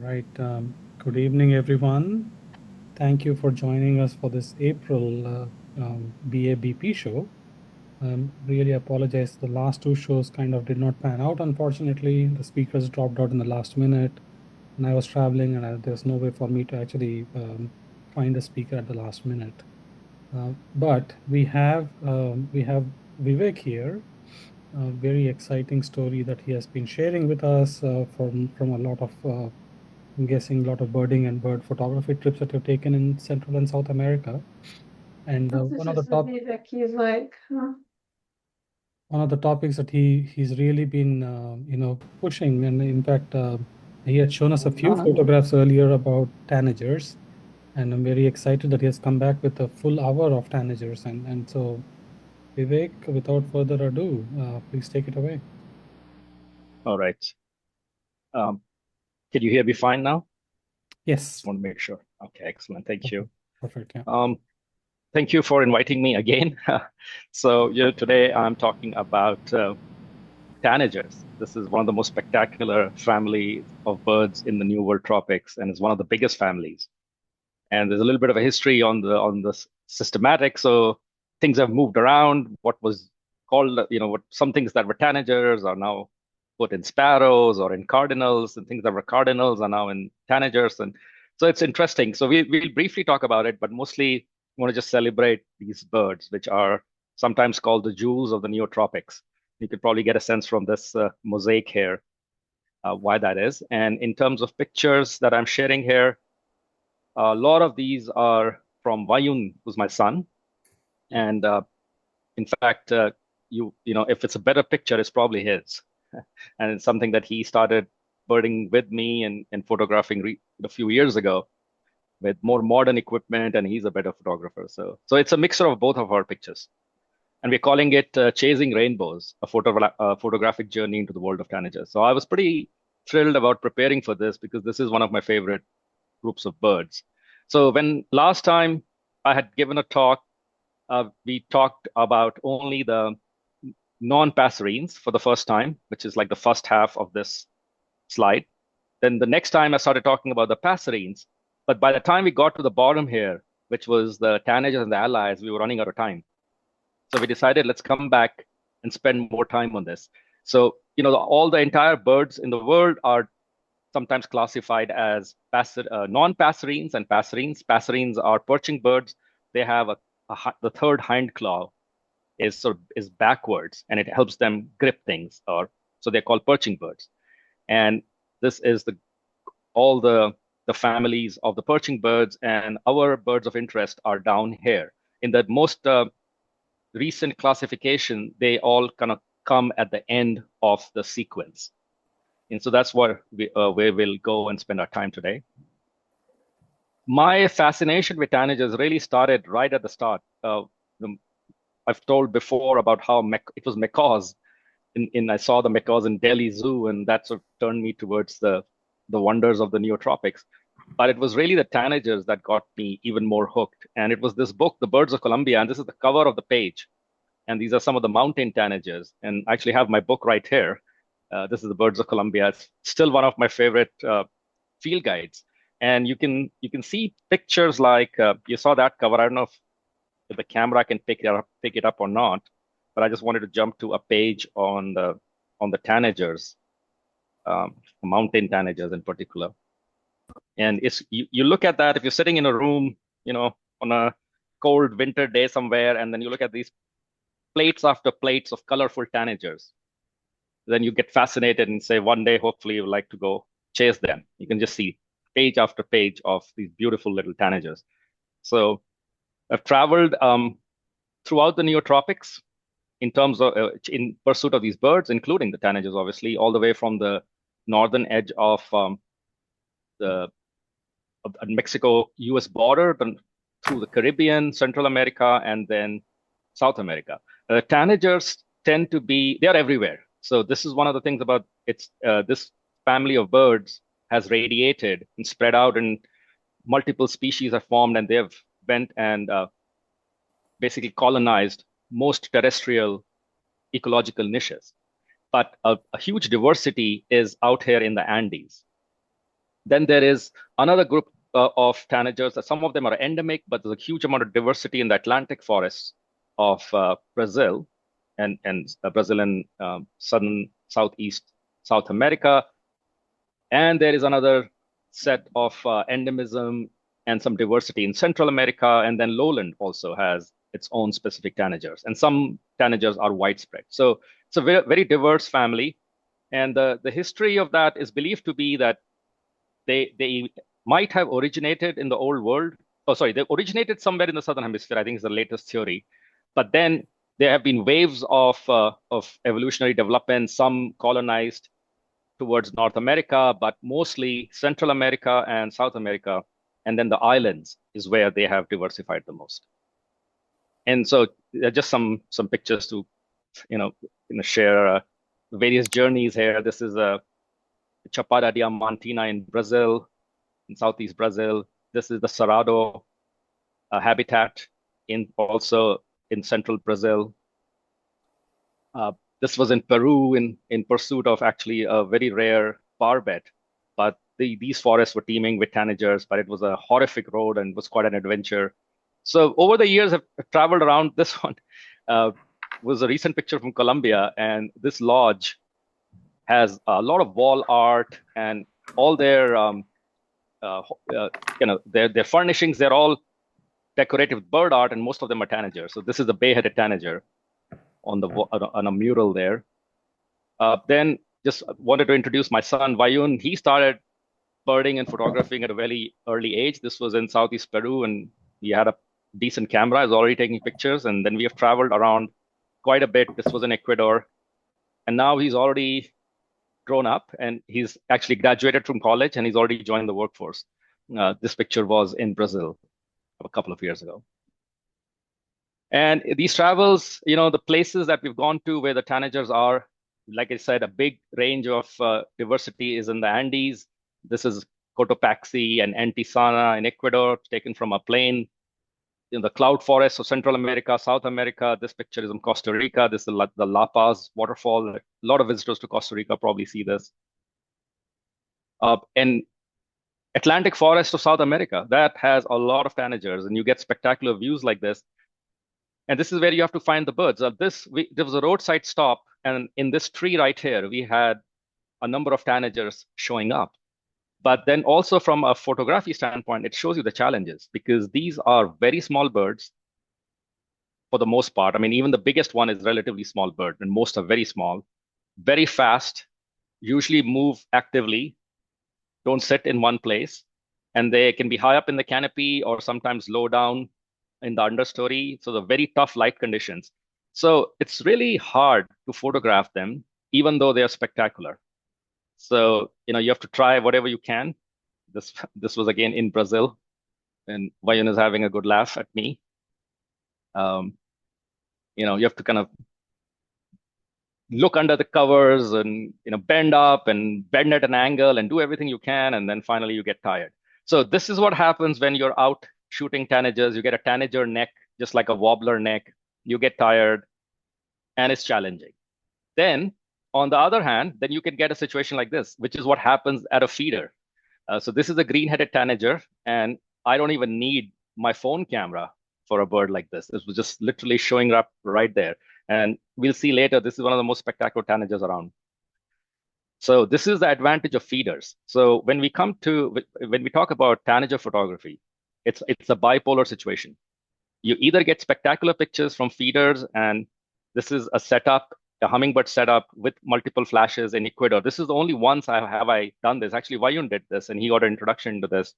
right. Good evening, everyone. Thank you for joining us for this April BABP show. Really apologize. The last two shows kind of did not pan out. Unfortunately, the speakers dropped out in the last minute, and I was traveling, and there's no way for me to actually find a speaker at the last minute. But we have Vivek here. A very exciting story that he has been sharing with us from a lot of I'm guessing a lot of birding and bird photography trips that you've taken in Central and South America. And This is the Vivek he's like, huh? one of the topics that he's really been pushing, and in fact he had shown us a few photographs earlier about tanagers, and I'm very excited that he has come back with a full hour of tanagers. And so Vivek, without further ado, please take it away. All right. Can you hear me fine now? Yes. Just want to make sure. Okay, excellent. Thank you. Perfect. Yeah. Thank you for inviting me again. So, today I'm talking about tanagers. This is one of the most spectacular families of birds in the New World tropics, and it's one of the biggest families. And there's a little bit of a history on the systematic. So things have moved around. What was called, what some things that were tanagers are now put in sparrows or in cardinals, and things that were cardinals are now in tanagers. And so it's interesting. So we'll briefly talk about it, but mostly want to just celebrate these birds, which are sometimes called the jewels of the Neotropics. You could probably get a sense from this mosaic here why that is. And in terms of pictures that I'm sharing here, a lot of these are from Vayun, who's my son. And in fact, if it's a better picture, it's probably his. And it's something that he started birding with me and photographing a few years ago with more modern equipment, and he's a better photographer. So it's a mixture of both of our pictures. And we're calling it Chasing Rainbows, a photographic journey into the world of tanagers. So I was pretty thrilled about preparing for this because this is one of my favorite groups of birds. So when last time I had given a talk, we talked about only the non-passerines for the first time, which is like the first half of this slide. Then the next time I started talking about the passerines, but by the time we got to the bottom here, which was the tanagers and the allies, we were running out of time. So we decided, let's come back and spend more time on this. So, all the entire birds in the world are sometimes classified as non-passerines and passerines. Passerines are perching birds. They have the third hind claw is backwards, and it helps them grip things, so they're called perching birds. And this is all the families of the perching birds, and our birds of interest are down here. In the most recent classification, they all kind of come at the end of the sequence. And so that's where we'll go and spend our time today. My fascination with tanagers really started right at the start. I've told before about how it was macaws. I saw the macaws in Delhi Zoo, and that sort of turned me towards the wonders of the Neotropics. But it was really the tanagers that got me even more hooked. And it was this book, The Birds of Colombia, and this is the cover of the page. And these are some of the Mountain Tanagers. And I actually have my book right here. This is The Birds of Colombia. It's still one of my favorite field guides. And you can see pictures like you saw that cover. I don't know if the camera can pick it up or not, but I just wanted to jump to a page on the tanagers, Mountain Tanagers in particular. And you look at that if you're sitting in a room, on a cold winter day somewhere, and then you look at these plates after plates of colorful tanagers, then you get fascinated and say, one day, hopefully, you'd like to go chase them. You can just see page after page of these beautiful little tanagers. So I've traveled throughout the Neotropics in terms of in pursuit of these birds, including the tanagers, obviously, all the way from the northern edge of the Mexico-U.S. border, then through the Caribbean, Central America, and then South America. Tanagers tend to they're everywhere. So this is one of the things about this family of birds has radiated and spread out, and multiple species have formed, and they have went and basically colonized most terrestrial ecological niches. But a huge diversity is out here in the Andes. Then there is another group of tanagers. Some of them are endemic, but there's a huge amount of diversity in the Atlantic forests of Brazil and Brazil and southern, southeast, South America. And there is another set of endemism and some diversity in Central America. And then lowland also has its own specific tanagers. And some tanagers are widespread. So it's a very, very diverse family. And the history of that is believed to be that they might have originated in the old world. Oh, sorry, they originated somewhere in the southern hemisphere. I think is the latest theory. But then there have been waves of evolutionary development. Some colonized towards North America, but mostly Central America and South America, and then the islands is where they have diversified the most. And so just some pictures to share various journeys here. This is a Chapada diamantina in Brazil, in southeast Brazil. This is the Cerrado habitat also in central Brazil. This was in Peru in pursuit of actually a very rare barbet, but these forests were teeming with tanagers, but it was a horrific road and was quite an adventure. So over the years, I've traveled around. This one was a recent picture from Colombia, and this lodge has a lot of wall art and all their their furnishings. They're all decorative with bird art, and most of them are tanagers. So this is the bay-headed tanager on a mural there. Then just wanted to introduce my son Vayun. He started birding and photographing at a very early age. This was in southeast Peru, and he had a decent camera. He was already taking pictures, and then we have traveled around quite a bit. This was in Ecuador, and now he's already grown up, and he's actually graduated from college, and he's already joined the workforce. This picture was in Brazil a couple of years ago. And these travels, the places that we've gone to where the tanagers are, like I said, a big range of diversity is in the Andes. This is Cotopaxi and Antisana in Ecuador, taken from a plane. In the cloud forests of Central America, South America. This picture is in Costa Rica. This is the La Paz waterfall. A lot of visitors to Costa Rica probably see this. And Atlantic forest of South America, that has a lot of tanagers, and you get spectacular views like this. And this is where you have to find the birds. There was a roadside stop, and in this tree right here, we had a number of tanagers showing up. But then also from a photography standpoint, it shows you the challenges, because these are very small birds for the most part. I mean, even the biggest one is relatively small bird, and most are very small, very fast, usually move actively, don't sit in one place, and they can be high up in the canopy or sometimes low down in the understory. So the very tough light conditions. So it's really hard to photograph them, even though they are spectacular. So, you have to try whatever you can. This was again in Brazil, and Vayun is having a good laugh at me. You have to kind of look under the covers and, bend up and bend at an angle and do everything you can. And then finally you get tired. So this is what happens when you're out shooting tanagers. You get a tanager neck, just like a wobbler neck. You get tired, and it's challenging. Then on the other hand, then you can get a situation like this, which is what happens at a feeder. So this is a green-headed tanager, and I don't even need my phone camera for a bird like this. This was just literally showing up right there. And we'll see later, this is one of the most spectacular tanagers around. So this is the advantage of feeders. So when we talk about tanager photography, it's a bipolar situation. You either get spectacular pictures from feeders, and this is a setup, a hummingbird setup with multiple flashes in Ecuador. This is the only once I done this. Actually, Vayun did this, and he got an introduction to this.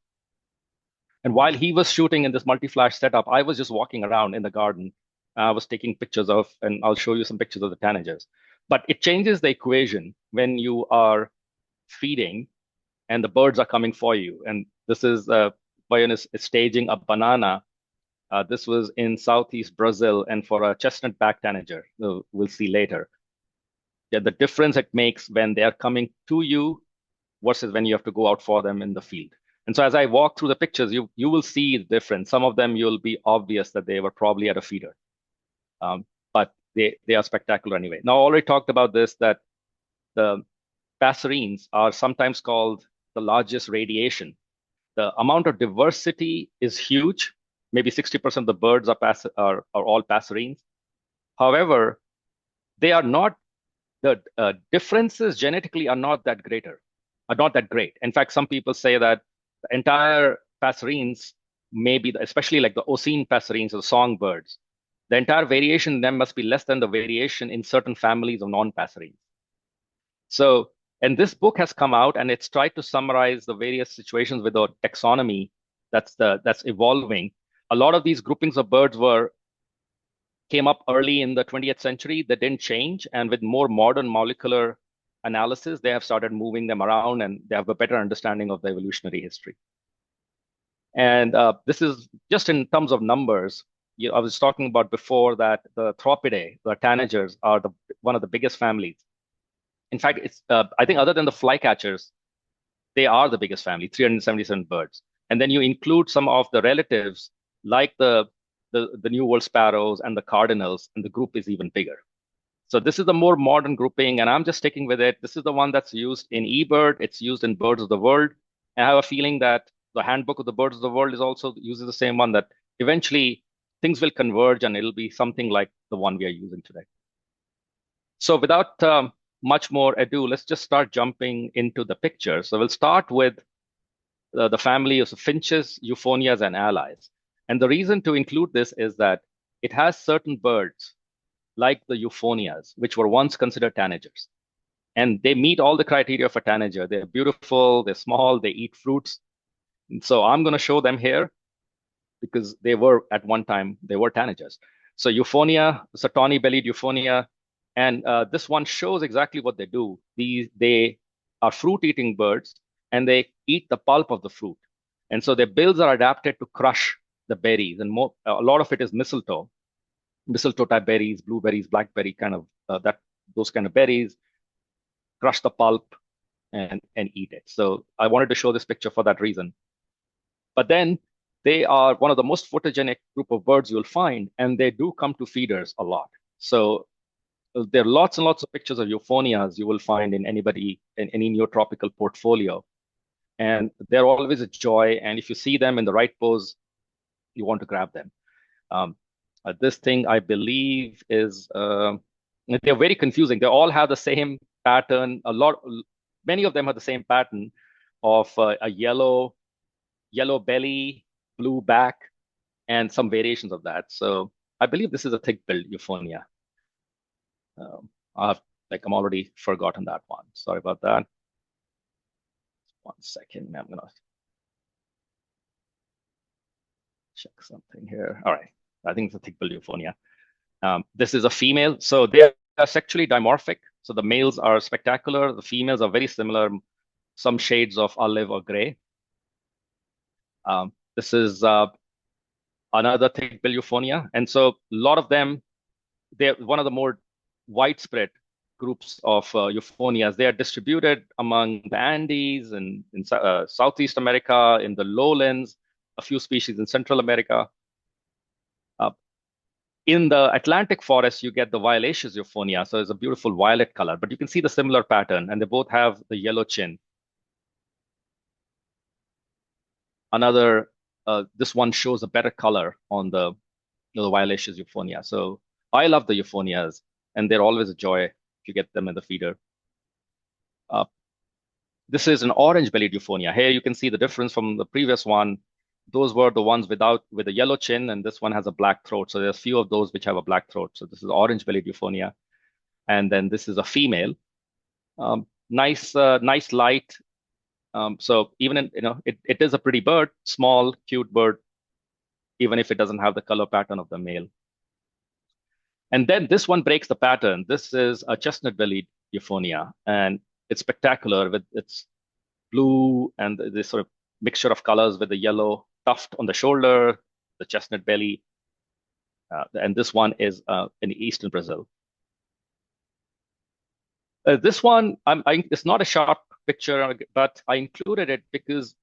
And while he was shooting in this multi-flash setup, I was just walking around in the garden. I was taking pictures of, and I'll show you some pictures of the tanagers. But it changes the equation when you are feeding and the birds are coming for you. And this is Vayun is staging a banana. This was in southeast Brazil, and for a chestnut-back tanager, we'll see later. Yeah, the difference it makes when they are coming to you versus when you have to go out for them in the field. And so as I walk through the pictures, you will see the difference. Some of them you'll be obvious that they were probably at a feeder, but they are spectacular anyway. Now, I already talked about this, that the passerines are sometimes called the largest radiation. The amount of diversity is huge. Maybe 60% of the birds are all passerines. However, they are not, the differences genetically are not that great. In fact, some people say that the entire passerines, maybe, especially like the Osine passerines or songbirds, the entire variation in them must be less than the variation in certain families of non-passerines. So, and this book has come out and it's tried to summarize the various situations with a taxonomy that's evolving. A lot of these groupings of birds came up early in the 20th century. They didn't change, and with more modern molecular analysis, they have started moving them around, and they have a better understanding of the evolutionary history. And this is just in terms of numbers. I was talking about before that the Thropidae, the tanagers, are one of the biggest families. In fact, it's I think other than the flycatchers, they are the biggest family, 377 birds. And then you include some of the relatives, like the New World sparrows and the cardinals, and the group is even bigger. So this is the more modern grouping, and I'm just sticking with it. This is the one that's used in eBird. It's used in Birds of the World. And I have a feeling that the Handbook of the Birds of the World uses the same one, that eventually things will converge and it'll be something like the one we are using today. So without much more ado, let's just start jumping into the picture. So we'll start with the family of finches, euphonias, and allies. And the reason to include this is that it has certain birds, like the euphonias, which were once considered tanagers. And they meet all the criteria for tanager. They're beautiful, they're small, they eat fruits. And so I'm going to show them here because they were, at one time, they were tanagers. So euphonia, it's a tawny-bellied euphonia. And this one shows exactly what they do. They are fruit-eating birds, and they eat the pulp of the fruit. And so their bills are adapted to crush the berries. And a lot of it is mistletoe type berries, blueberries, blackberry, kind of those kind of berries, crush the pulp and eat it. So I wanted to show this picture for that reason. But then they are one of the most photogenic group of birds you'll find, and they do come to feeders a lot. So there are lots and lots of pictures of euphonias you will find in any Neotropical portfolio. And they're always a joy. And if you see them in the right pose, you want to grab them. This thing, I believe, is they're very confusing. They all have the same pattern. Many of them have the same pattern of a yellow belly, blue back, and some variations of that. So I believe this is a thick-billed euphonia. I'm already forgotten that one. Sorry about that. 1 second. I'm gonna check something here. All right. I think it's a thick-billed euphonia. This is a female. So they are sexually dimorphic. So the males are spectacular. The females are very similar, some shades of olive or gray. This is another thick-billed euphonia. And so a lot of them, they're one of the more widespread groups of euphonias. They are distributed among the Andes and in Southeast America, in the lowlands, a few species in Central America. In the Atlantic forest, you get the violaceous euphonia. So it's a beautiful violet color, but you can see the similar pattern, and they both have the yellow chin. This one shows a better color on the violaceous euphonia. So I love the euphonias, and they're always a joy if you get them in the feeder. This is an orange-bellied euphonia. Here you can see the difference from the previous one. Those were the ones with a yellow chin, and this one has a black throat. So there's a few of those which have a black throat. So this is orange-bellied euphonia. And then this is a female. Nice light. So even it is a pretty bird, small, cute bird, even if it doesn't have the color pattern of the male. And then this one breaks the pattern. This is a chestnut-bellied euphonia, and it's spectacular with its blue and this sort of mixture of colors with the yellow tuft on the shoulder, the chestnut belly. And this one is in eastern Brazil. This one, it's not a sharp picture, but I included it because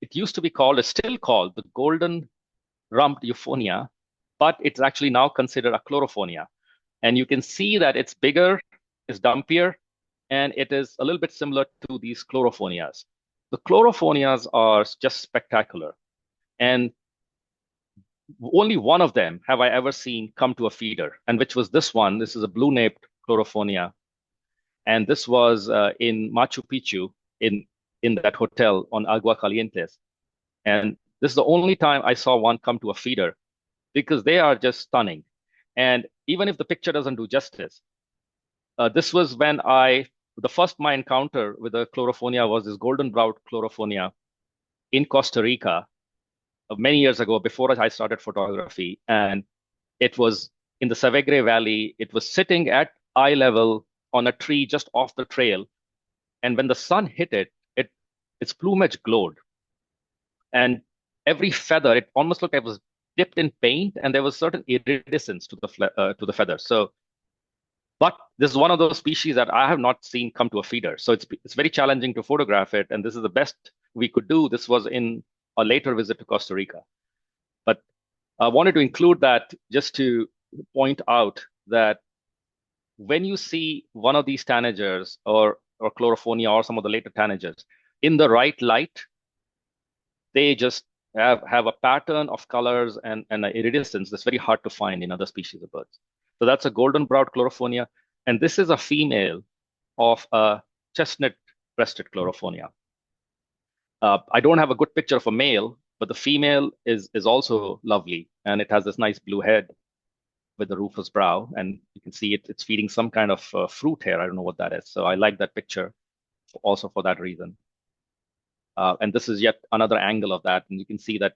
it used to be it's still called the golden-rumped euphonia, but it's actually now considered a chlorophonia. And you can see that it's bigger, it's dumpier, and it is a little bit similar to these chlorophonias. The chlorophonias are just spectacular. And only one of them have I ever seen come to a feeder, and which was this one. This is a blue-naped chlorophonia. And this was in Machu Picchu in that hotel on Agua Calientes. And this is the only time I saw one come to a feeder because they are just stunning. And even if the picture doesn't do justice, this was when the first my encounter with a chlorophonia was this golden-browed chlorophonia in Costa Rica many years ago before I started photography. And it was in the Savegre Valley. It was sitting at eye level on a tree just off the trail. And when the sun hit it, its plumage glowed. And every feather, it almost looked like it was dipped in paint, and there was certain iridescence to the feather. So, but this is one of those species that I have not seen come to a feeder. So it's very challenging to photograph it, and this is the best we could do. This was in a later visit to Costa Rica. But I wanted to include that just to point out that when you see one of these tanagers or chlorophonia or some of the later tanagers in the right light, they just have a pattern of colors and an iridescence that's very hard to find in other species of birds. So that's a golden-browed chlorophonia. And this is a female of a chestnut-breasted chlorophonia. I don't have a good picture of a male, but the female is also lovely. And it has this nice blue head with the rufous brow. And you can see it's feeding some kind of fruit here. I don't know what that is. So I like that picture also for that reason. And this is yet another angle of that. And you can see that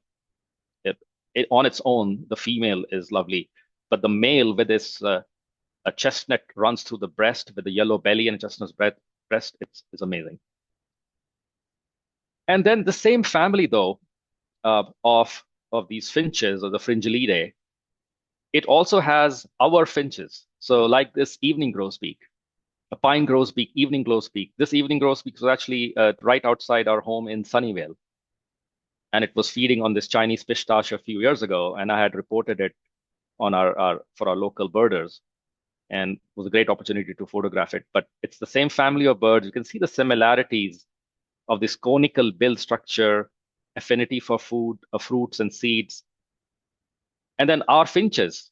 it on its own, the female is lovely. But the male with this a chestnut runs through the breast with the yellow belly and a chestnut breast, it's amazing. And then the same family, though, of these finches or the Fringillidae, it also has our finches. So like this evening grosbeak, a pine grosbeak, evening grosbeak. This evening grosbeak was actually right outside our home in Sunnyvale. And it was feeding on this Chinese pistache a few years ago. And I had reported it on for our local birders. And it was a great opportunity to photograph it. But it's the same family of birds. You can see the similarities of this conical bill structure, affinity for food, fruits and seeds. And then our finches.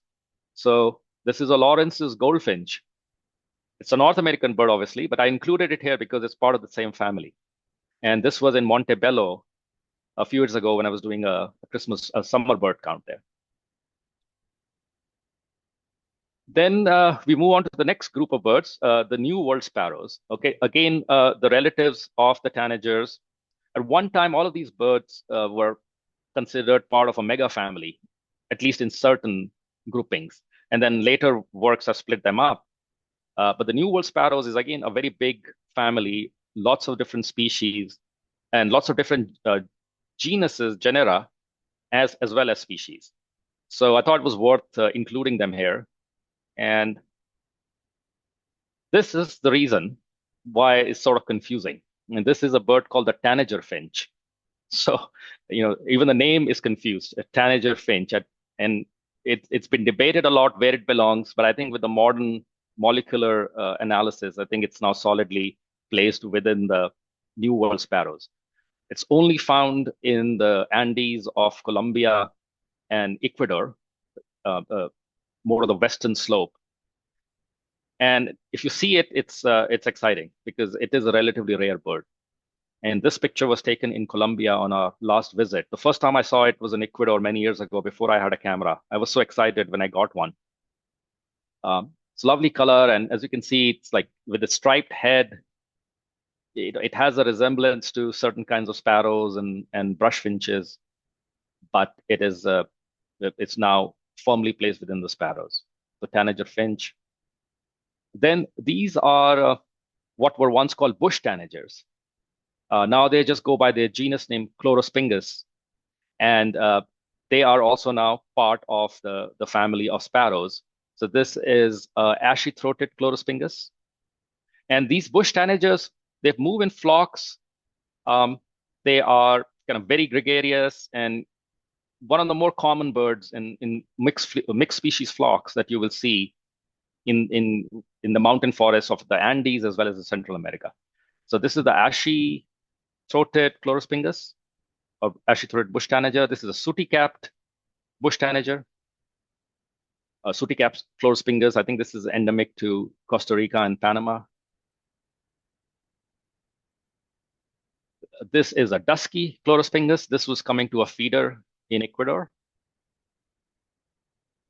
So this is a Lawrence's goldfinch. It's a North American bird, obviously, but I included it here because it's part of the same family. And this was in Montebello a few years ago when I was doing a summer bird count there. Then we move on to the next group of birds, the New World sparrows. Okay, again, the relatives of the tanagers. At one time, all of these birds were considered part of a mega family, at least in certain groupings. And then later works have split them up. But the New World sparrows is, again, a very big family, lots of different species, and lots of different genuses, genera, as well as species. So I thought it was worth including them here. And this is the reason why it's sort of confusing. And this is a bird called the tanager finch. So, even the name is confused, a tanager finch. And it's been debated a lot where it belongs, but I think with the modern molecular analysis, I think it's now solidly placed within the New World sparrows. It's only found in the Andes of Colombia and Ecuador, more of the western slope. And if you see it, it's exciting because it is a relatively rare bird. And this picture was taken in Colombia on our last visit. The first time I saw it was in Ecuador many years ago before I had a camera. I was so excited when I got one. It's lovely color, and as you can see, it's like with a striped head. It has a resemblance to certain kinds of sparrows and brush finches, but it's now firmly placed within the sparrows. The tanager finch. Then these are what were once called bush tanagers. Now they just go by their genus name Chlorospingus, and they are also now part of the family of sparrows. So this is ashy-throated Chlorospingus. And these bush tanagers, they move in flocks. They are kind of very gregarious and one of the more common birds in mixed species flocks that you will see in the mountain forests of the Andes as well as the Central America. So this is the ashy throated Chlorospingus, or ashy-throated bush tanager. This is a sooty-capped bush tanager. Sooty-capped Chlorospingus, I think this is endemic to Costa Rica and Panama. This is a dusky Chlorospingus. This was coming to a feeder in Ecuador.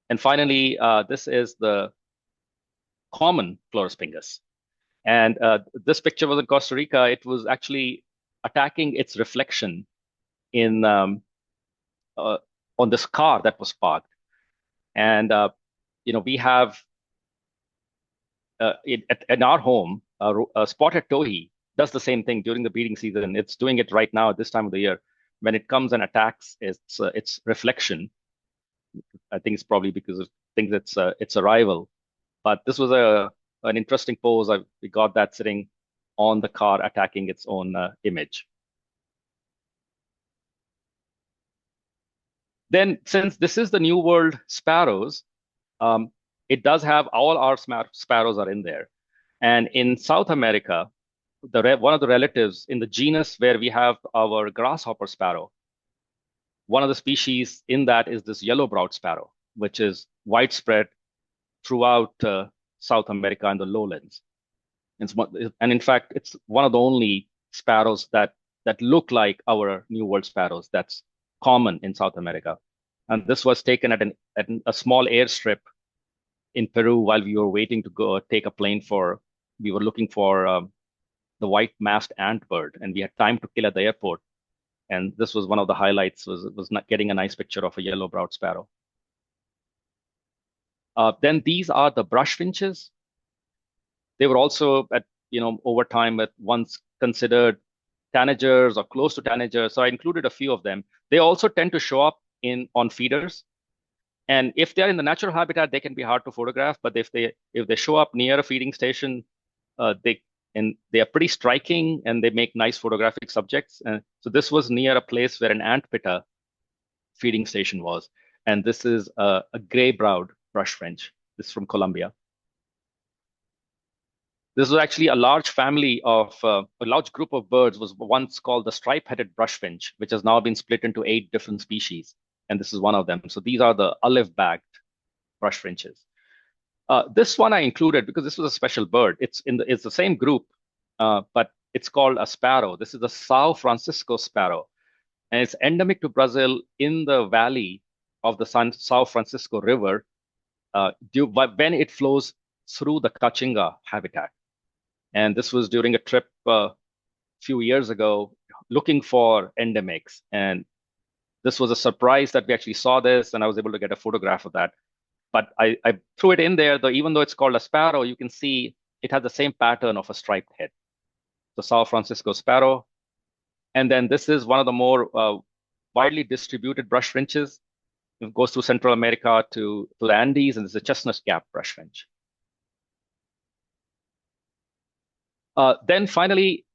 And finally, this is the common Chlorospingus. And this picture was in Costa Rica. It was actually attacking its reflection in on this car that was parked. And we have in our home a spotted towhee does the same thing during the breeding season. It's doing it right now at this time of the year when it comes and attacks its reflection. I think it's probably because it thinks it's a rival. But this was an interesting pose. We got that sitting on the car attacking its own image. Then, since this is the New World sparrows, it does have all our sparrows are in there. And in South America, one of the relatives in the genus where we have our grasshopper sparrow, one of the species in that is this yellow-browed sparrow, which is widespread throughout South America and the lowlands. And in fact, it's one of the only sparrows that look like our New World sparrows that's common in South America. And this was taken at a small airstrip in Peru while we were waiting to go take a plane we were looking for the white-masked antbird, and we had time to kill at the airport. And this was one of the highlights, was not getting a nice picture of a yellow-browed sparrow. Then these are the brush finches. They were also over time once considered tanagers or close to tanagers. So I included a few of them. They also tend to show up on feeders. And if they're in the natural habitat, they can be hard to photograph. But if they show up near a feeding station, they are pretty striking and they make nice photographic subjects. And so this was near a place where an ant pitta feeding station was. And this is a gray-browed brush finch. This is from Colombia. This was actually a large family of a large group of birds was once called the stripe-headed brush finch, which has now been split into 8 different species. And this is one of them. So these are the olive-backed brush finches. This one I included because this was a special bird. It's the same group, but it's called a sparrow. This is the São Francisco sparrow. And it's endemic to Brazil in the valley of the São Francisco River when it flows through the Caatinga habitat. And this was during a trip a few years ago looking for endemics. And this was a surprise that we actually saw this, and I was able to get a photograph of that. But I threw it in there, though, even though it's called a sparrow, you can see it has the same pattern of a striped head. The São Francisco sparrow. And then this is one of the more widely distributed brush finches. It goes through Central America to the Andes, and it's a chestnut cap brush finch. Then finally,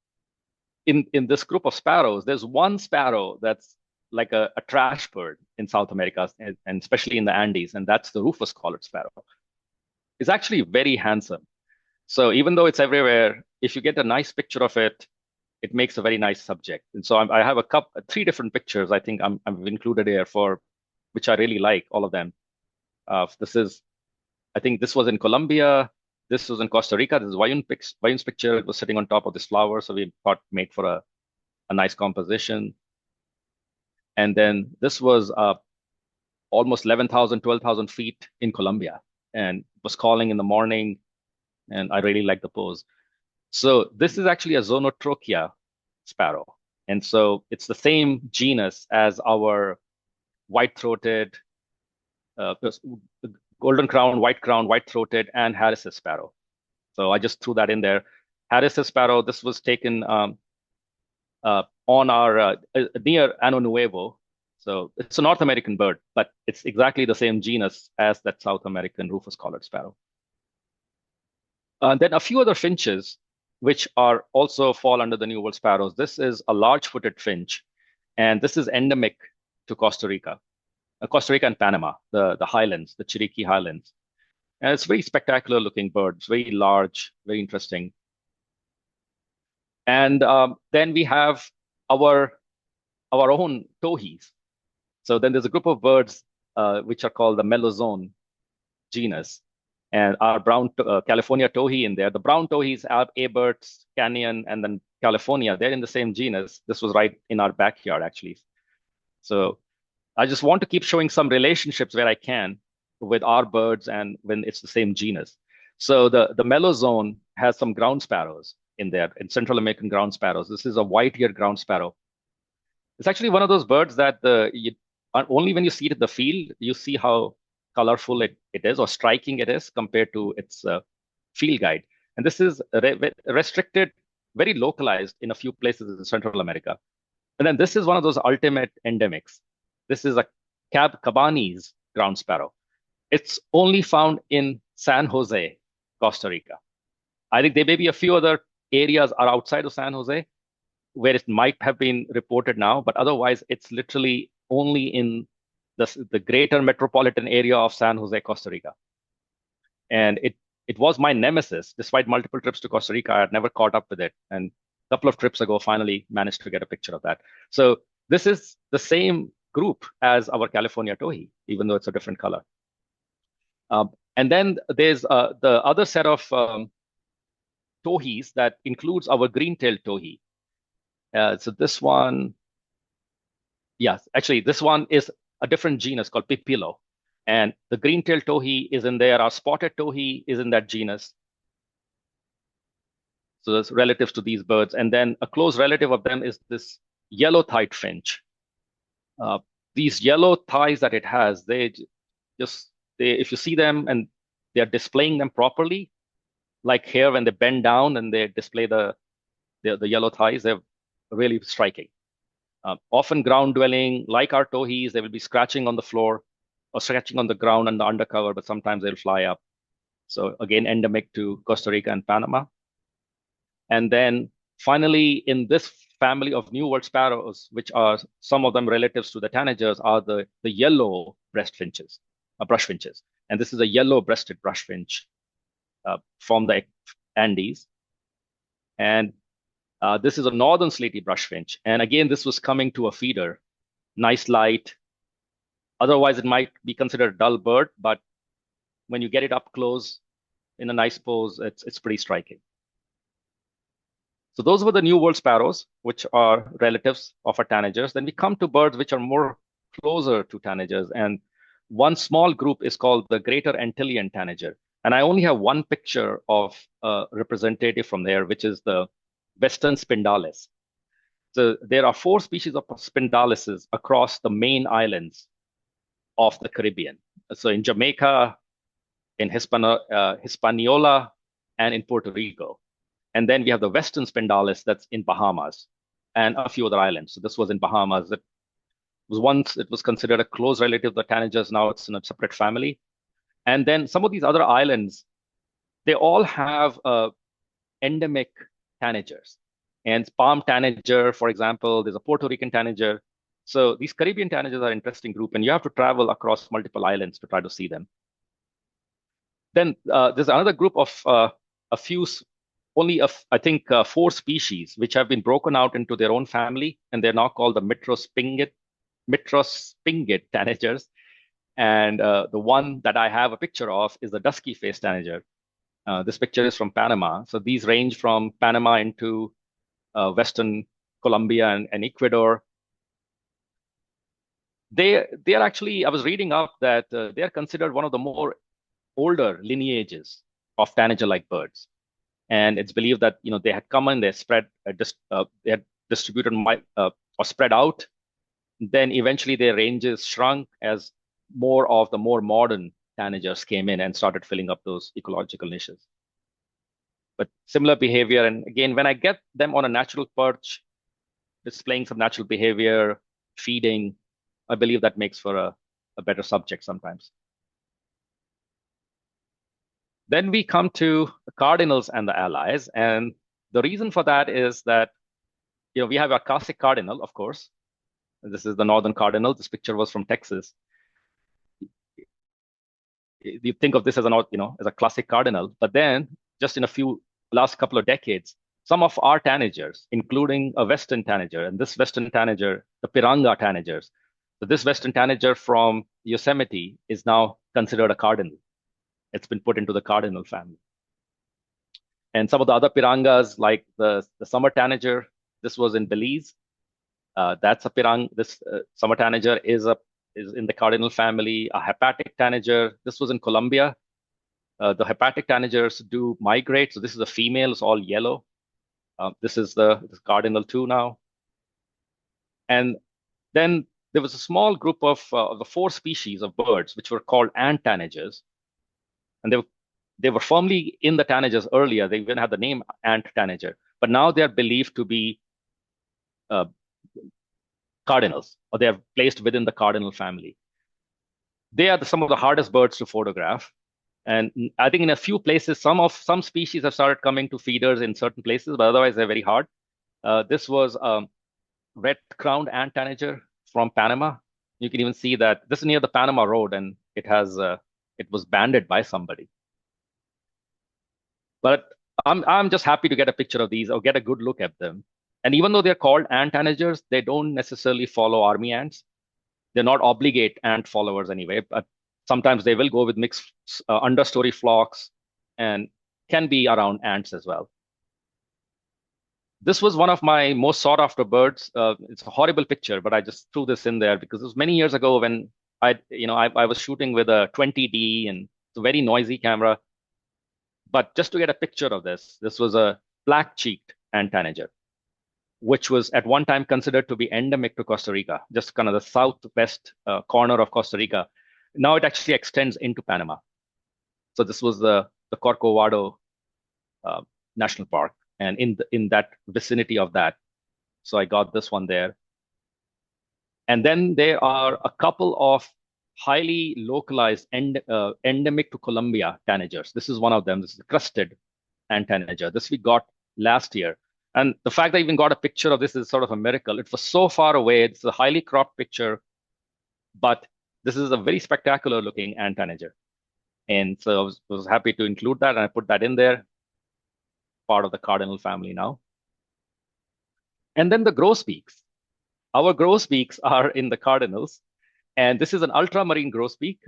in this group of sparrows, there's one sparrow that's like a trash bird in South America, and especially in the Andes, and that's the rufous-collared sparrow. It's actually very handsome. So even though it's everywhere, if you get a nice picture of it, it makes a very nice subject. And so I have 3 different pictures I think I've included here which I really like, all of them. I think this was in Colombia. This was in Costa Rica. This is Wayun's picture. It was sitting on top of this flower, so we thought made for a nice composition. And then this was almost 11,000, 12,000 feet in Colombia, and was calling in the morning, and I really like the pose. So this is actually a Zonotrochia sparrow. And so it's the same genus as our white-throated, golden crown, white-throated, and Harris's sparrow. So I just threw that in there. Harris's sparrow, this was taken on our near Ano Nuevo. So it's a North American bird, but it's exactly the same genus as that South American rufous-collared sparrow. Then a few other finches, which are also fall under the New World sparrows. This is a large-footed finch, and this is endemic to Costa Rica and Panama, the highlands, the Chiriqui highlands. And it's a very spectacular looking bird. It's very large, very interesting. And then we have our own towhees. So then there's a group of birds which are called the Melozone genus, and our brown California towhee in there. The brown towhees, Aberts, Canyon, and then California, they're in the same genus. This was right in our backyard, actually. So I just want to keep showing some relationships where I can with our birds and when it's the same genus. So the Melozone has some ground sparrows in there, in Central American ground sparrows. This is a white-eared ground sparrow. It's actually one of those birds that only when you see it in the field, you see how colorful it is or striking it is compared to its field guide. And this is restricted, very localized in a few places in Central America. And then this is one of those ultimate endemics. This is a Cabanis ground sparrow. It's only found in San Jose, Costa Rica. I think there may be a few other areas are outside of San Jose where it might have been reported now, but otherwise it's literally only in the greater metropolitan area of San Jose, Costa Rica. And it was my nemesis. Despite multiple trips to Costa Rica, I had never caught up with it. And a couple of trips ago, finally managed to get a picture of that. So this is the same group as our California towhee, even though it's a different color. And then there's the other set of towhees that includes our green-tailed towhee. So this one, yes, actually, this one is a different genus called Pipilo. And the green-tailed towhee is in there. Our spotted towhee is in that genus. So there's relatives to these birds. And then a close relative of them is this yellow-thighed finch. These yellow thighs that it has, if you see them and they're displaying them properly, like here when they bend down and they display the yellow thighs, they're really striking. Often ground dwelling, like our towhees, they will be scratching on the floor or scratching on the ground and the undercover, but sometimes they'll fly up. So again, endemic to Costa Rica and Panama. And then finally, in this family of New World sparrows, which are some of them relatives to the tanagers, are the yellow breast finches, brush finches. And this is a yellow-breasted brush finch from the Andes. And this is a northern slaty brush finch. And again, this was coming to a feeder, nice light. Otherwise, it might be considered a dull bird, but when you get it up close in a nice pose, it's pretty striking. So those were the New World sparrows, which are relatives of our tanagers. Then we come to birds which are more closer to tanagers. And one small group is called the Greater Antillean tanager. And I only have one picture of a representative from there, which is the Western spindalis. So there are 4 species of spindalises across the main islands of the Caribbean. So in Jamaica, in Hispaniola, and in Puerto Rico. And then we have the Western spindalis that's in Bahamas and a few other islands. So this was in Bahamas. It was considered a close relative of the tanagers. Now it's in a separate family. And then some of these other islands, they all have endemic tanagers. And palm tanager, for example, there's a Puerto Rican tanager. So these Caribbean tanagers are an interesting group, and you have to travel across multiple islands to try to see them. Then there's another group of I think 4 species, which have been broken out into their own family, and they're now called the Mitrospingid tanagers. And the one that I have a picture of is the dusky-faced tanager. This picture is from Panama. So these range from Panama into Western Colombia and Ecuador. They are actually, I was reading up that they are considered one of the more older lineages of tanager-like birds. And it's believed that they had come and they had distributed or spread out. Then eventually their ranges shrunk as more of the more modern tanagers came in and started filling up those ecological niches. But similar behavior, and again, when I get them on a natural perch, displaying some natural behavior, feeding, I believe that makes for a better subject sometimes. Then we come to the cardinals and the allies. And the reason for that is that, we have our classic cardinal, of course. This is the northern cardinal. This picture was from Texas. You think of this as as a classic cardinal, but then just in last couple of decades, some of our tanagers, including a Western tanager, and this Western tanager, the Piranga tanagers. So this Western tanager from Yosemite is now considered a cardinal. It's been put into the cardinal family. And some of the other pirangas, like the summer tanager, this was in Belize. That's a pirang. This summer tanager is in the cardinal family. A hepatic tanager, this was in Colombia. The hepatic tanagers do migrate. So this is a female, it's all yellow. This is the cardinal too now. And then there was a small group of the 4 species of birds, which were called ant tanagers. And they were firmly in the tanagers earlier. They even had the name ant tanager. But now they are believed to be cardinals, or they are placed within the cardinal family. They are some of the hardest birds to photograph. And I think in a few places, some species have started coming to feeders in certain places, but otherwise they're very hard. This was red-crowned ant tanager from Panama. You can even see that this is near the Panama Road, and it was banded by somebody. But I'm just happy to get a picture of these or get a good look at them. And even though they're called ant tanagers, they don't necessarily follow army ants. They're not obligate ant followers anyway, but sometimes they will go with mixed understory flocks and can be around ants as well. This was one of my most sought after birds. It's a horrible picture, but I just threw this in there because it was many years ago when I was shooting with a 20D, and it's a very noisy camera. But just to get a picture of this was a black-cheeked ant tanager, which was at one time considered to be endemic to Costa Rica, just kind of the southwest corner of Costa Rica. Now it actually extends into Panama. So this was the Corcovado National Park, and in that vicinity of that. So I got this one there. And then there are a couple of highly localized endemic to Colombia tanagers. This is one of them. This is the crested ant tanager. This we got last year. And the fact that I even got a picture of this is sort of a miracle. It was so far away. It's a highly cropped picture, but this is a very spectacular looking ant tanager. And so I was happy to include that, and I put that in there, part of the cardinal family now. And then the grosbeaks. Our grosbeaks are in the cardinals, and this is an ultramarine grosbeak.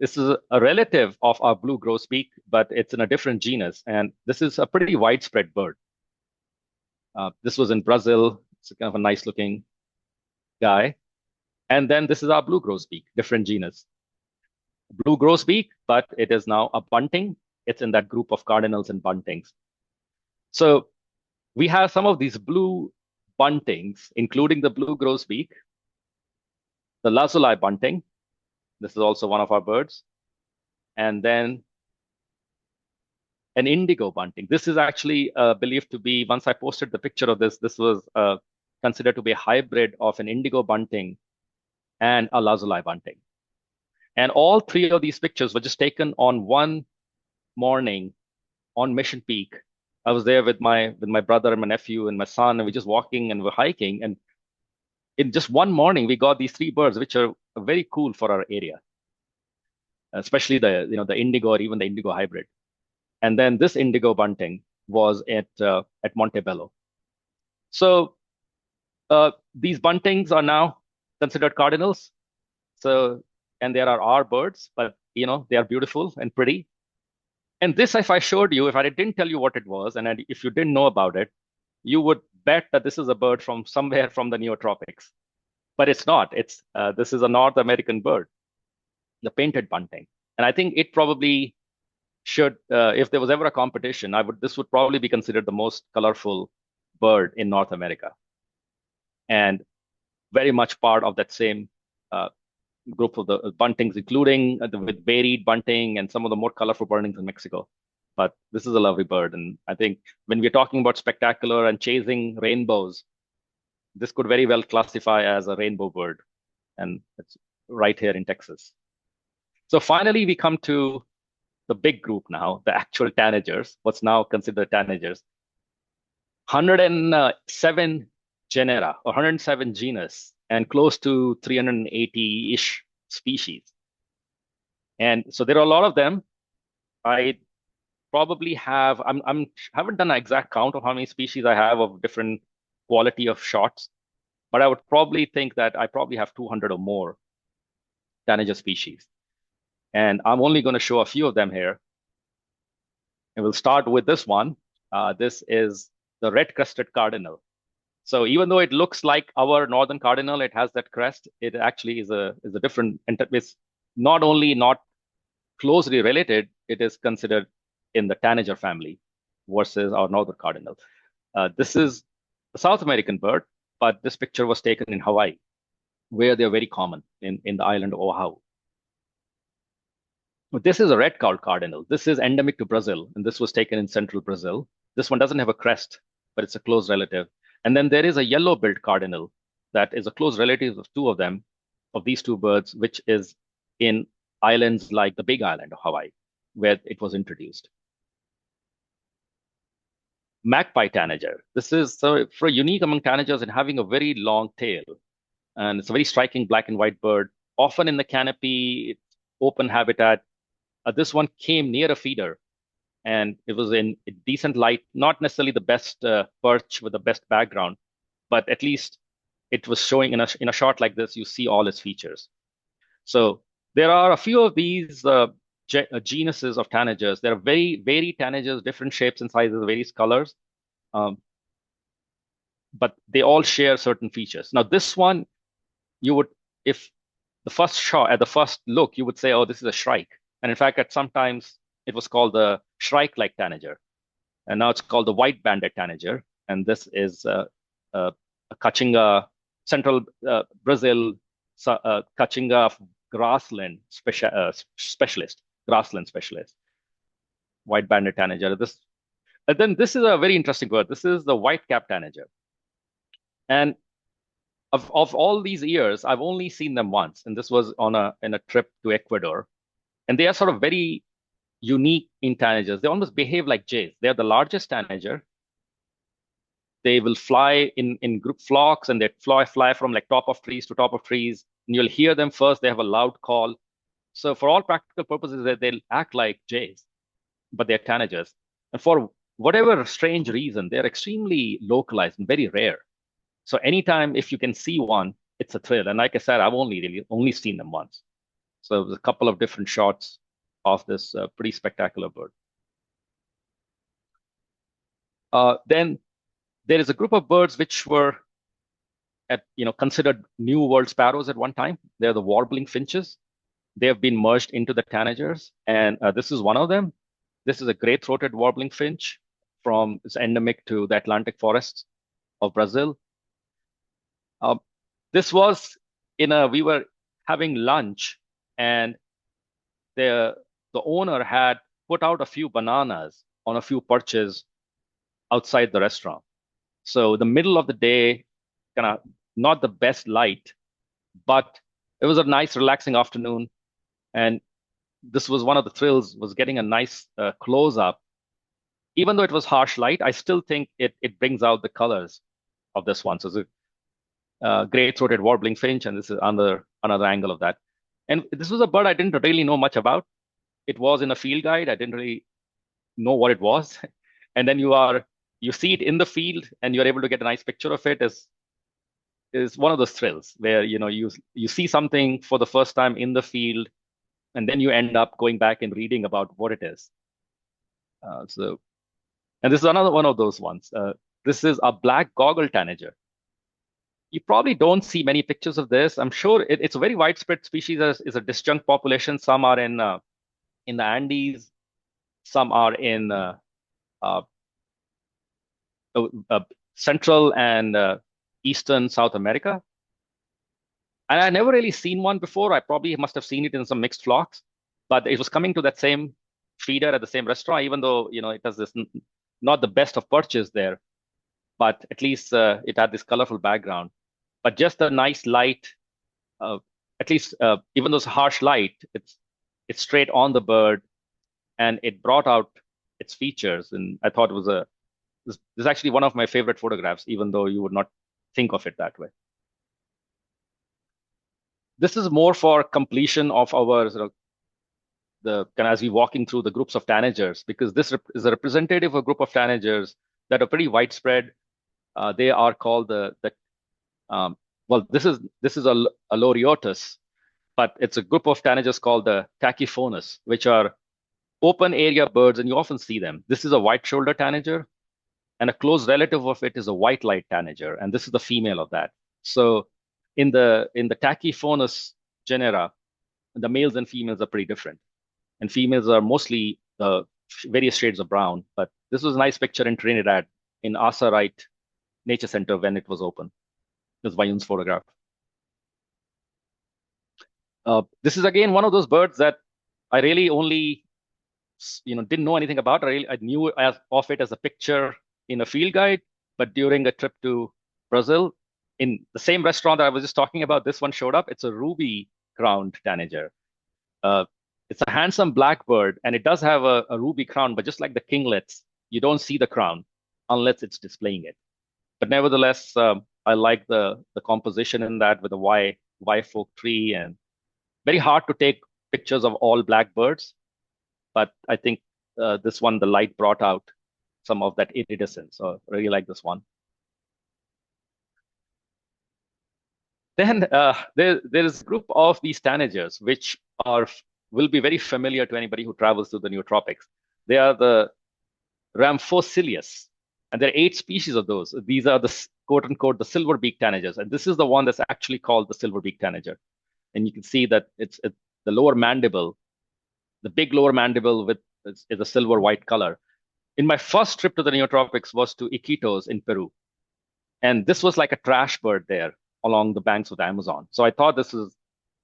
This is a relative of our blue grosbeak, but it's in a different genus, and this is a pretty widespread bird. This was in Brazil. It's kind of a nice looking guy. And then this is our blue grosbeak, different genus. Blue grosbeak, but it is now a bunting. It's in that group of cardinals and buntings. So we have some of these blue buntings, including the blue grosbeak, the lazuli bunting. This is also one of our birds. And then an indigo bunting. This is actually believed to be, once I posted the picture of this was considered to be a hybrid of an indigo bunting and a lazuli bunting. And all 3 of these pictures were just taken on one morning on Mission Peak. I was there with my brother and my nephew and my son, and we're just walking and we're hiking. And in just one morning, we got these 3 birds, which are very cool for our area, especially the indigo or even the indigo hybrid. And then this indigo bunting was at Montebello. So these buntings are now considered cardinals. So, and there are our birds, but they are beautiful and pretty. And this, if I showed you, if I didn't tell you what it was, and if you didn't know about it, you would bet that this is a bird from somewhere from the Neotropics. But it's not. This is a North American bird, the painted bunting. And I think it probably should, if there was ever a competition, this would probably be considered the most colorful bird in North America, and very much part of that same group of the buntings, including with varied bunting and some of the more colorful buntings in Mexico. But this is a lovely bird, and I think when we're talking about spectacular and chasing rainbows, this could very well classify as a rainbow bird, and it's right here in Texas. So finally, we come to the big group now, the actual tanagers, what's now considered tanagers. 107 genera or 107 genus, and close to 380-ish species. And so there are a lot of them. I probably have, haven't done an exact count of how many species I have of different quality of shots, but I would probably think that I probably have 200 or more tanager species. And I'm only going to show a few of them here. And we'll start with this one. This is the red-crested cardinal. So even though it looks like our northern cardinal, it has that crest. It actually is a different. It's not only not closely related, it is considered in the tanager family versus our northern cardinal. This is a South American bird, but this picture was taken in Hawaii, where they're very common in the island of Oahu. This is a red-cowled cardinal. This is endemic to Brazil, and this was taken in central Brazil. This one doesn't have a crest, but it's a close relative. And then there is a yellow-billed cardinal that is a close relative of two of them, of these two birds, which is in islands like the Big Island of Hawaii, where it was introduced. Magpie tanager. This is for unique among tanagers and having a very long tail. And it's a very striking black and white bird, often in the canopy, it's open habitat. This one came near a feeder, and it was in decent light, not necessarily the best perch with the best background, but at least it was showing in a shot like this, you see all its features. So there are a few of these genuses of tanagers. There are very varied tanagers, different shapes and sizes, various colors, but they all share certain features. Now this one, you would, if the first shot, at the first look, you would say, oh, this is a shrike. And in fact, at sometimes it was called the shrike-like tanager. And now it's called the white-banded tanager. And this is a Caatinga, central Brazil, Caatinga grassland specialist, white-banded tanager. And then this is a very interesting bird. This is the white-capped tanager. And of all these years, I've only seen them once. And this was in a trip to Ecuador. And they are sort of very unique in tanagers. They almost behave like jays. They're the largest tanager. They will fly in group flocks, and they fly from like top of trees to top of trees. And you'll hear them first. They have a loud call. So for all practical purposes, they'll act like jays, but they're tanagers. And for whatever strange reason, they're extremely localized and very rare. So anytime if you can see one, it's a thrill. And like I said, I've only seen them once. So there's a couple of different shots of this pretty spectacular bird. Then there is a group of birds which were considered New World sparrows at one time. They're the warbling finches. They have been merged into the tanagers, and this is one of them. This is a gray-throated warbling finch it's endemic to the Atlantic forests of Brazil. This was we were having lunch, and the owner had put out a few bananas on a few perches outside the restaurant. So the middle of the day, kind of not the best light, but it was a nice, relaxing afternoon. And this was one of the thrills, was getting a nice close-up. Even though it was harsh light, I still think it brings out the colors of this one. So it's a gray-throated warbling finch, and this is another angle of that. And this was a bird I didn't really know much about. It was in a field guide. I didn't really know what it was. And then you see it in the field, and you're able to get a nice picture of it. Is one of those thrills where you see something for the first time in the field, and then you end up going back and reading about what it is. And this is another one of those ones. This is a black goggle tanager. You probably don't see many pictures of this. I'm sure it's a very widespread species. Is a disjunct population. Some are in the Andes. Some are in Central and Eastern South America. And I never really seen one before. I probably must have seen it in some mixed flocks, but it was coming to that same feeder at the same restaurant, even though it has this not the best of perches there, but at least it had this colorful background. But just a nice light, at least even though it's harsh light, it's straight on the bird, and it brought out its features. And I thought this is actually one of my favorite photographs, even though you would not think of it that way. This is more for completion of our as we walking through the groups of tanagers, because this is a representative of a group of tanagers that are pretty widespread. They are called well, this is a Loriotus, but it's a group of tanagers called the Tachyphonus, which are open area birds, and you often see them. This is a white-shouldered tanager, and a close relative of it is a white-light tanager, and this is the female of that. So in the Tachyphonus genera, the males and females are pretty different. And females are mostly various shades of brown. But this was a nice picture in Trinidad in Asa Wright Nature Center when it was open. This is Vayun's photograph. This is again one of those birds that I really only didn't know anything about. I knew of it as a picture in a field guide, but during a trip to Brazil, in the same restaurant that I was just talking about, this one showed up. It's a ruby-crowned tanager. It's a handsome black bird, and it does have a ruby crown, but just like the kinglets, you don't see the crown unless it's displaying it. But nevertheless, I like the composition in that with the Y folk tree, and very hard to take pictures of all black birds. But I think this one, the light brought out some of that iridescence. So I really like this one. Then there is a group of these tanagers which will be very familiar to anybody who travels through the Neotropics. They are the Rhamphocilius, and there are 8 species of those. These are the quote-unquote the silver-beaked tanagers, and this is the one that's actually called the silver-beaked tanager. And you can see that it's the lower mandible, the big lower mandible is a silver-white color. In my first trip to the Neotropics was to Iquitos in Peru, and this was like a trash bird there along the banks of the Amazon. So I thought this is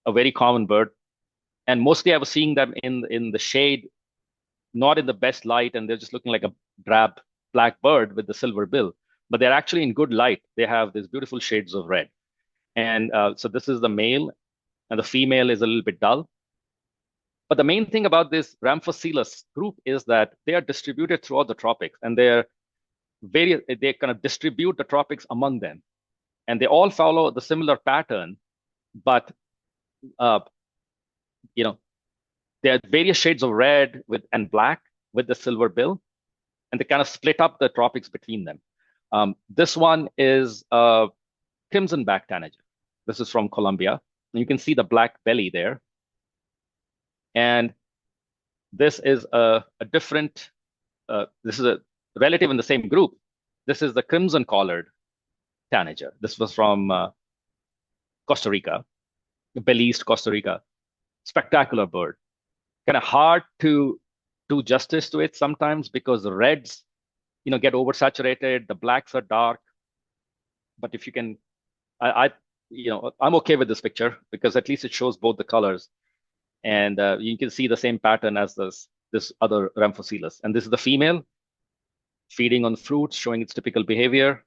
a very common bird. And mostly I was seeing them in the shade, not in the best light, and they're just looking like a drab black bird with the silver bill. But they're actually in good light. They have these beautiful shades of red. And so this is the male, and the female is a little bit dull. But the main thing about this Rhamphocilius group is that they are distributed throughout the tropics, and they kind of distribute the tropics among them. And they all follow the similar pattern, but there are various shades of red and black with the silver bill, and they kind of split up the tropics between them. This one is a crimson-back tanager. This is from Colombia. And you can see the black belly there. And this is a different, this is a relative in the same group. This is the crimson-collared tanager. This was from Costa Rica, Belize, Costa Rica. Spectacular bird. Kind of hard to do justice to it sometimes because the reds, get oversaturated. The blacks are dark. But if you can, I'm okay with this picture because at least it shows both the colors, and you can see the same pattern as this other Rhamphocilius. And this is the female feeding on fruits, showing its typical behavior.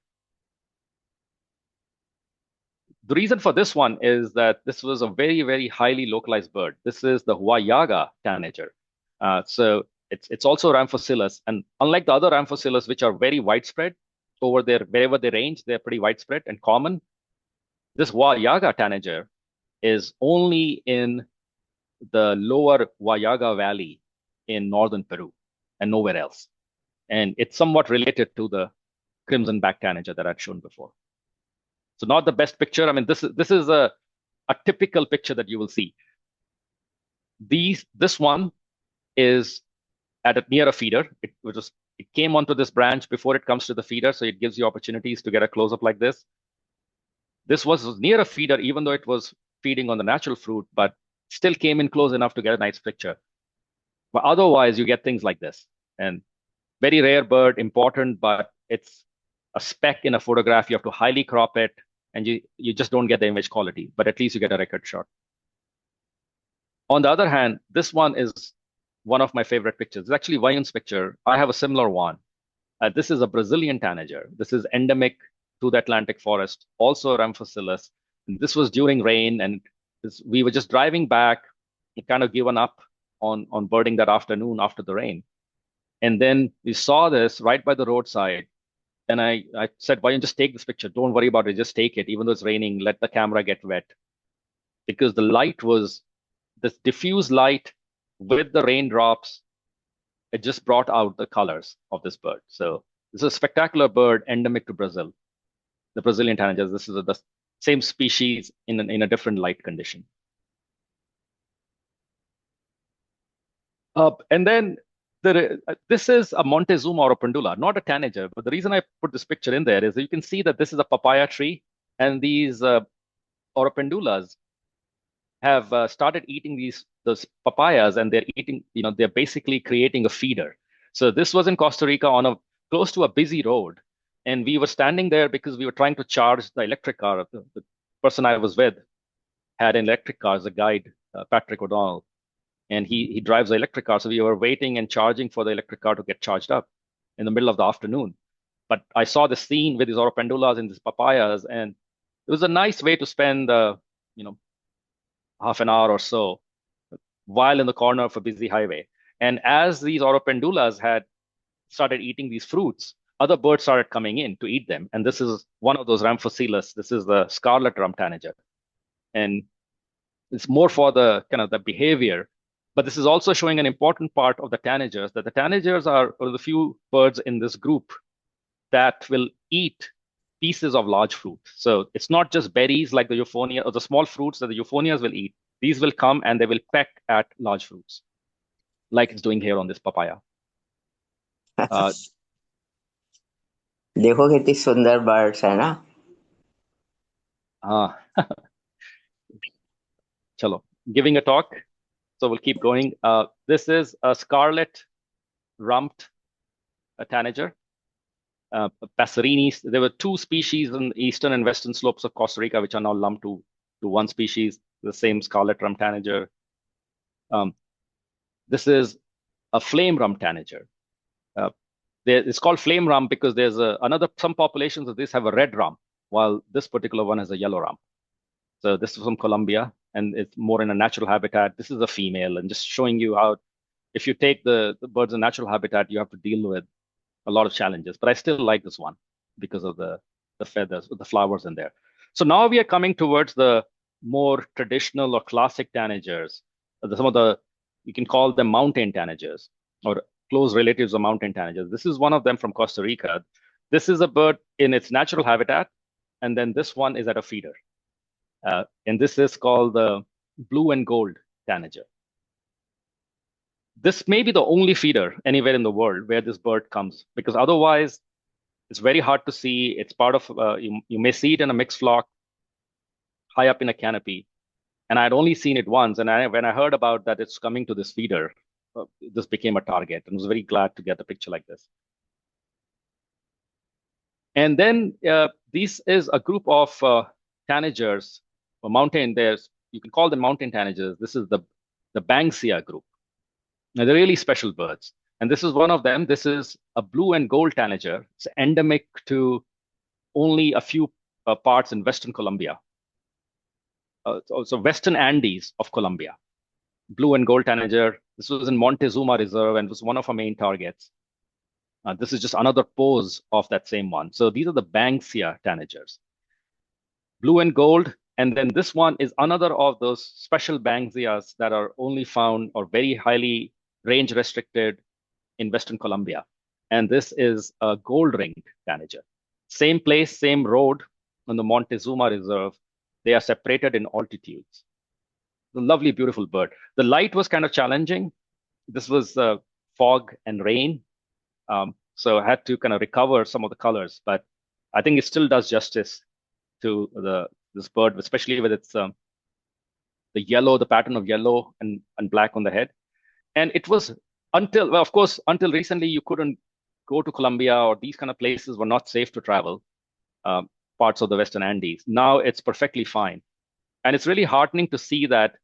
The reason for this one is that this was a very, very highly localized bird. This is the Huallaga tanager. So it's also Rhamphocilius. And unlike the other Rhamphocilius, which are very widespread over there, wherever they range, they're pretty widespread and common. This Huallaga tanager is only in the lower Huallaga Valley in northern Peru and nowhere else. And it's somewhat related to the crimson-back tanager that I'd shown before. So not the best picture. I mean, this is a typical picture that you will see. This one is near a feeder. It came onto this branch before it comes to the feeder, so it gives you opportunities to get a close-up like this. This was near a feeder, even though it was feeding on the natural fruit, but still came in close enough to get a nice picture. But otherwise, you get things like this. And very rare bird, important, but it's a speck in a photograph. You have to highly crop it, and you just don't get the image quality, but at least you get a record shot. On the other hand, this one is one of my favorite pictures. It's actually Vayun's picture. I have a similar one. This is a Brazilian tanager. This is endemic to the Atlantic forest, also Rhamphocilius. And this was during rain, and we were just driving back, kind of given up on birding that afternoon after the rain. And then we saw this right by the roadside. And I said, Vayun, just take this picture. Don't worry about it. Just take it. Even though it's raining, let the camera get wet. Because the light was this diffuse light with the raindrops, it just brought out the colors of this bird. So this is a spectacular bird endemic to Brazil, the Brazilian tanagers. This is the same species in a different light condition. And then this is a Montezuma oropendula, not a tanager. But the reason I put this picture in there is that you can see that this is a papaya tree, and these oropendulas have started eating those papayas, and they're eating, they're basically creating a feeder. So this was in Costa Rica on close to a busy road, and we were standing there because we were trying to charge the electric car. The person I was with had an electric car as a guide, Patrick O'Donnell, and he drives the electric car. So we were waiting and charging for the electric car to get charged up in the middle of the afternoon. But I saw the scene with these oropendulas and these papayas, and it was a nice way to spend, half an hour or so while in the corner of a busy highway. And as these oropendulas had started eating these fruits, other birds started coming in to eat them. And this is one of those Rhamphochelys. This is the scarlet rum tanager. And it's more for the kind of the behavior, but this is also showing an important part of the tanagers, that the tanagers are the few birds in this group that will eat pieces of large fruit. So it's not just berries like the euphonia or the small fruits that the euphonias will eat. These will come and they will peck at large fruits, like it's doing here on this papaya. देखो कितनी सुंदर birds है ना. Chalo, giving a talk. So we'll keep going. This is a scarlet rumped tanager. Passerinis. There were two species in the eastern and western slopes of Costa Rica, which are now lumped to one species, the same scarlet rum tanager. This is a flame rum tanager. It's called flame rum because there's some populations of this have a red rum, while this particular one has a yellow rum. So this is from Colombia, and it's more in a natural habitat. This is a female, and just showing you how, if you take the birds in natural habitat, you have to deal with a lot of challenges. But I still like this one because of the feathers, the flowers in there. So now we are coming towards the more traditional or classic tanagers. You can call them mountain tanagers or close relatives of mountain tanagers. This is one of them from Costa Rica. This is a bird in its natural habitat, and then this one is at a feeder. And this is called the blue and gold tanager. This may be the only feeder anywhere in the world where this bird comes, because otherwise it's very hard to see. It's part of, you may see it in a mixed flock high up in a canopy. And I'd only seen it once. And when I heard about that it's coming to this feeder, this became a target, and I was very glad to get a picture like this. And then this is a group of tanagers, or mountain, you can call them mountain tanagers. This is the Banksia group. Now, they're really special birds. And this is one of them. This is a blue and gold tanager. It's endemic to only a few parts in Western Colombia. So Western Andes of Colombia. Blue and gold tanager. This was in Montezuma Reserve and was one of our main targets. This is just another pose of that same one. So these are the Banksia tanagers. Blue and gold. And then this one is another of those special Banksias that are only found or very highly range restricted in Western Colombia. And this is a gold-ringed tanager. Same place, same road on the Montezuma Reserve. They are separated in altitudes. A lovely, beautiful bird. The light was kind of challenging. This was fog and rain. So I had to kind of recover some of the colors, but I think it still does justice to this bird, especially with its the yellow, the pattern of yellow and black on the head. And it was of course, until recently, you couldn't go to Colombia, or these kind of places were not safe to travel, parts of the Western Andes. Now it's perfectly fine. And it's really heartening to see that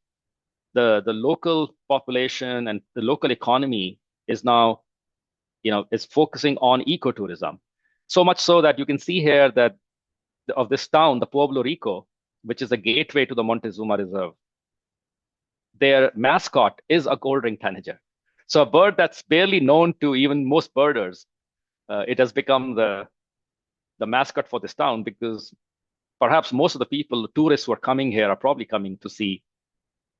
the local population and the local economy is now, is focusing on ecotourism. So much so that you can see here that of this town, the Pueblo Rico, which is a gateway to the Montezuma Reserve, their mascot is a gold-ringed tanager. So a bird that's barely known to even most birders, it has become the mascot for this town, because perhaps most of the people, tourists who are coming here, are probably coming to see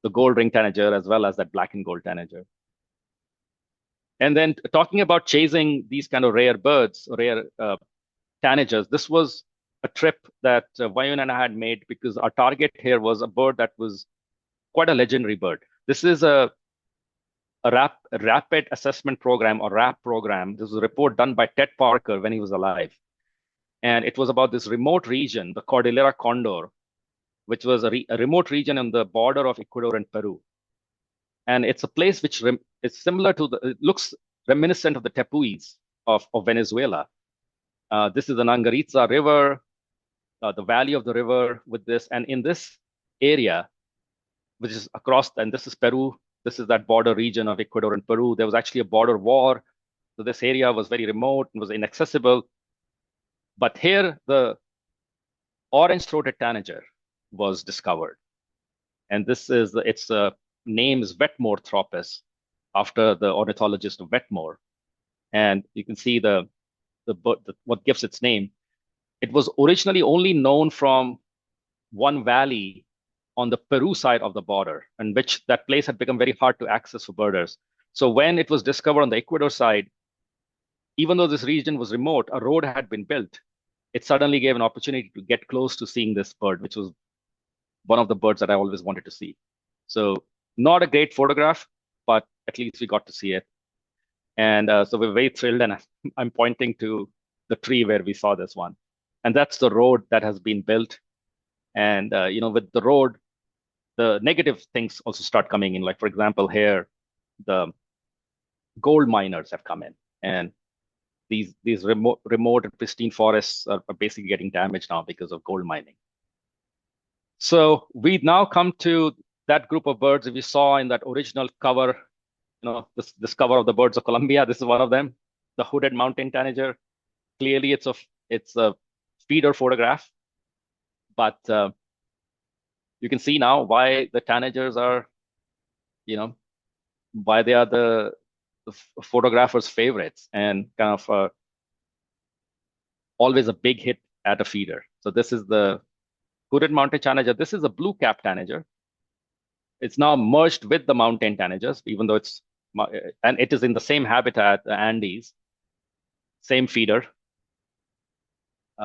the gold ring tanager, as well as that black and gold tanager. And then talking about chasing these kind of rare birds, rare tanagers, this was a trip that Vayun and I had made because our target here was a bird that was quite a legendary bird. This is a rapid assessment program, or RAP program. This was a report done by Ted Parker when he was alive. And it was about this remote region, the Cordillera Condor, which was a remote region on the border of Ecuador and Peru. And it's a place which is similar to it looks reminiscent of the tepuis of Venezuela. This is the Nangaritza River, the valley of the river with this. And in this area, which is across, and this is Peru, this is that border region of Ecuador and Peru. There was actually a border war. So this area was very remote and was inaccessible. But here, the orange-throated tanager was discovered. And this is, its name is Wetmore-Tropis, after the ornithologist of Wetmore. And you can see what gives its name. It was originally only known from one valley on the Peru side of the border, in which that place had become very hard to access for birders. So when it was discovered on the Ecuador side, even though this region was remote, a road had been built. It suddenly gave an opportunity to get close to seeing this bird, which was one of the birds that I always wanted to see. So not a great photograph, but at least we got to see it. And so we're very thrilled, and I'm pointing to the tree where we saw this one. And that's the road that has been built. And with the road, the negative things also start coming in. Like, for example, here, the gold miners have come in. And these remote and pristine forests are basically getting damaged now because of gold mining. So we now come to that group of birds that we saw in that original cover, this cover of the Birds of Colombia. This is one of them, the hooded mountain tanager. Clearly, it's a feeder photograph, but you can see now why the tanagers are, why they are the photographer's favorites, and kind of always a big hit at a feeder. So this is the hooded mountain tanager. This is a blue cap tanager. It's now merged with the mountain tanagers, even though and it is in the same habitat, the Andes, same feeder.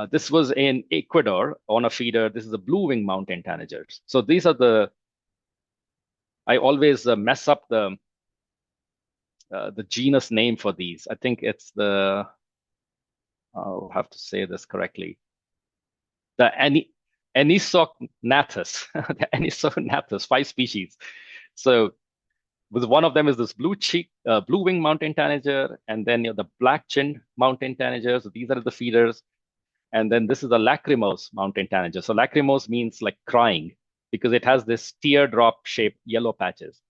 This was in Ecuador on a feeder. This is a blue-winged mountain tanagers. So these are I always mess up the genus name for these. I think it's I'll have to say this correctly. The Anisognathus, the Anisognathus, 5 species. So one of them is this blue-winged mountain tanager, and then the black-chinned mountain tanager. So these are the feeders. And then this is a lachrymose mountain tanager. So lachrymose means like crying, because it has this teardrop-shaped yellow patches.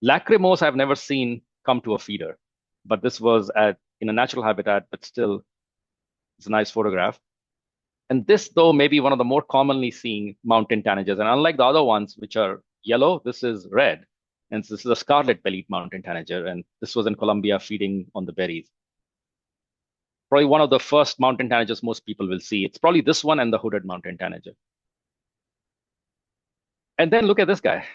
Lachrymose I've never seen come to a feeder, but this was in a natural habitat, but still it's a nice photograph. And this, though, may be one of the more commonly seen mountain tanagers. And unlike the other ones, which are yellow, this is red. And this is a scarlet-bellied mountain tanager. And this was in Colombia feeding on the berries. Probably one of the first mountain tanagers most people will see. It's probably this one and the hooded mountain tanager. And then look at this guy.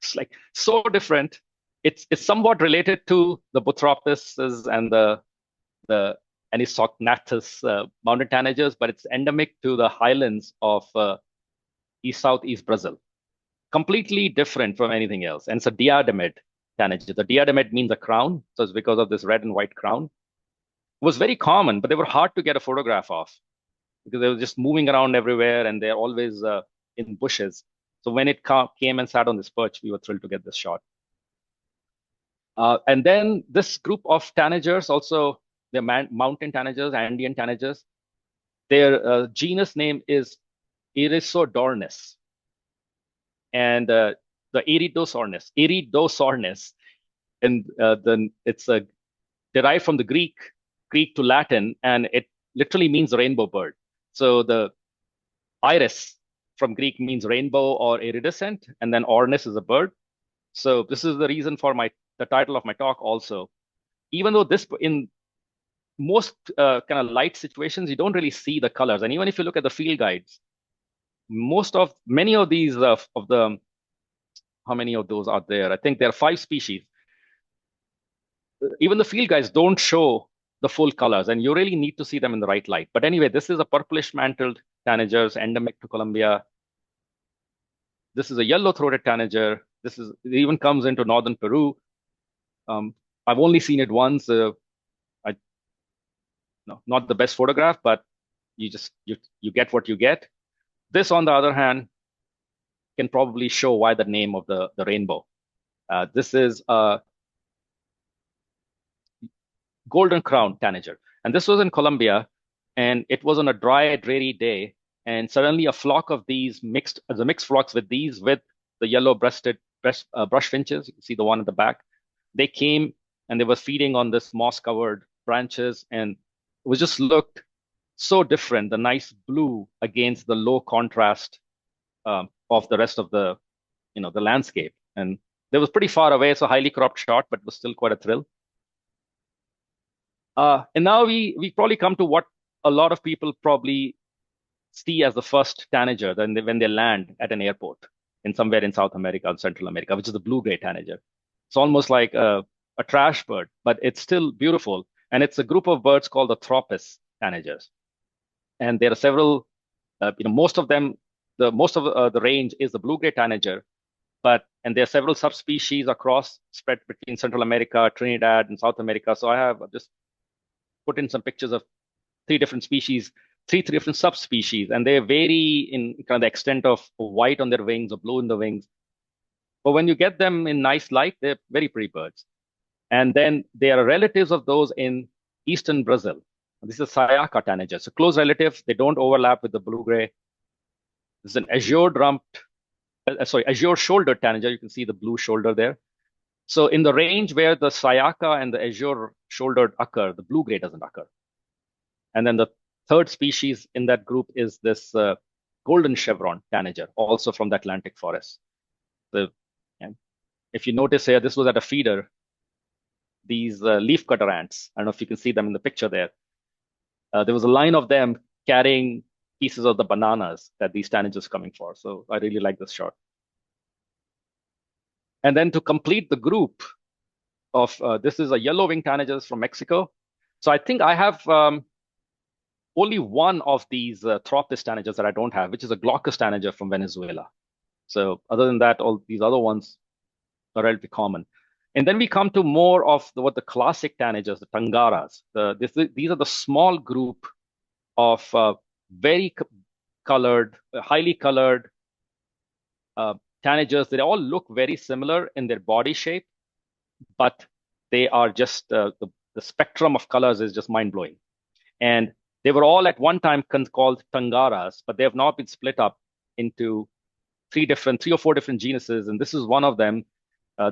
It's like so different. It's somewhat related to the Bothropises and the Anisognathus mountain tanagers, but it's endemic to the highlands of southeast Brazil. Completely different from anything else. And it's a diademid tanager. The diademid means a crown, so it's because of this red and white crown. It was very common, but they were hard to get a photograph of because they were just moving around everywhere, and they're always in bushes. So when it came and sat on this perch, we were thrilled to get this shot. And then this group of tanagers, also the mountain tanagers, Andean tanagers, their genus name is Irisodornis. And the Iridosornis, and then it's derived from the Greek to Latin, and it literally means rainbow bird. So the iris from Greek means rainbow or iridescent, and then ornis is a bird. So this is the reason for the title of my talk also. Even though this, in most kind of light situations, you don't really see the colors. And even if you look at the field guides, many of these of the how many of those are there. I think there are 5 species. Even the field guides don't show the full colors, and you really need to see them in the right light. But anyway, this is a purplish mantled tanagers endemic to Colombia. This is a yellow-throated tanager. It even comes into northern Peru. I've only seen it once. Not the best photograph, but you get what you get. This, on the other hand, can probably show why the name of the rainbow. This is a golden crown tanager, and this was in Colombia, and it was on a dry, dreary day, and suddenly a flock of these mixed flocks with the yellow-breasted brush finches. You can see the one at the back. They came and they were feeding on this moss-covered branches, and it just looked so different. The nice blue against the low contrast of the rest of the landscape, and they was pretty far away, so highly cropped shot, but it was still quite a thrill. And now we probably come to what a lot of people probably see as the first tanager when they land at an airport somewhere in South America or Central America, which is the blue-gray tanager. It's almost like a trash bird, but it's still beautiful. And it's a group of birds called the Tropis tanagers. And there are several, most of them, most of the range is the blue-gray tanager, and there are several subspecies spread between Central America, Trinidad, and South America. So I have just put in some pictures of 3 different species, 3 different subspecies, and they vary in kind of the extent of white on their wings or blue in the wings. But when you get them in nice light, they're very pretty birds. And then there are relatives of those in eastern Brazil. This is Sayaka tanager. So close relatives, they don't overlap with the blue-gray. This is an azure-shouldered tanager. You can see the blue shoulder there. So in the range where the Sayaka and the azure-shouldered occur, the blue-gray doesn't occur. And then the third species in that group is this golden chevron tanager, also from the Atlantic forest. And if you notice here, this was at a feeder. These leafcutter ants, I don't know if you can see them in the picture there. There was a line of them carrying pieces of the bananas that these tanagers are coming for. So I really like this shot. And then to complete the group of, this is a yellow-winged tanagers from Mexico. So I think I have only one of these Tropis tanagers that I don't have, which is a glaucous tanager from Venezuela. So other than that, all these other ones are relatively common. And then we come to more of what the classic tanagers, the tangaras. These are the small group of very colored, highly colored tanagers. They all look very similar in their body shape, but they are just, the spectrum of colors is just mind-blowing. And they were all at one time called tangaras, but they have now been split up into 3 or 4 different genuses, and this is one of them.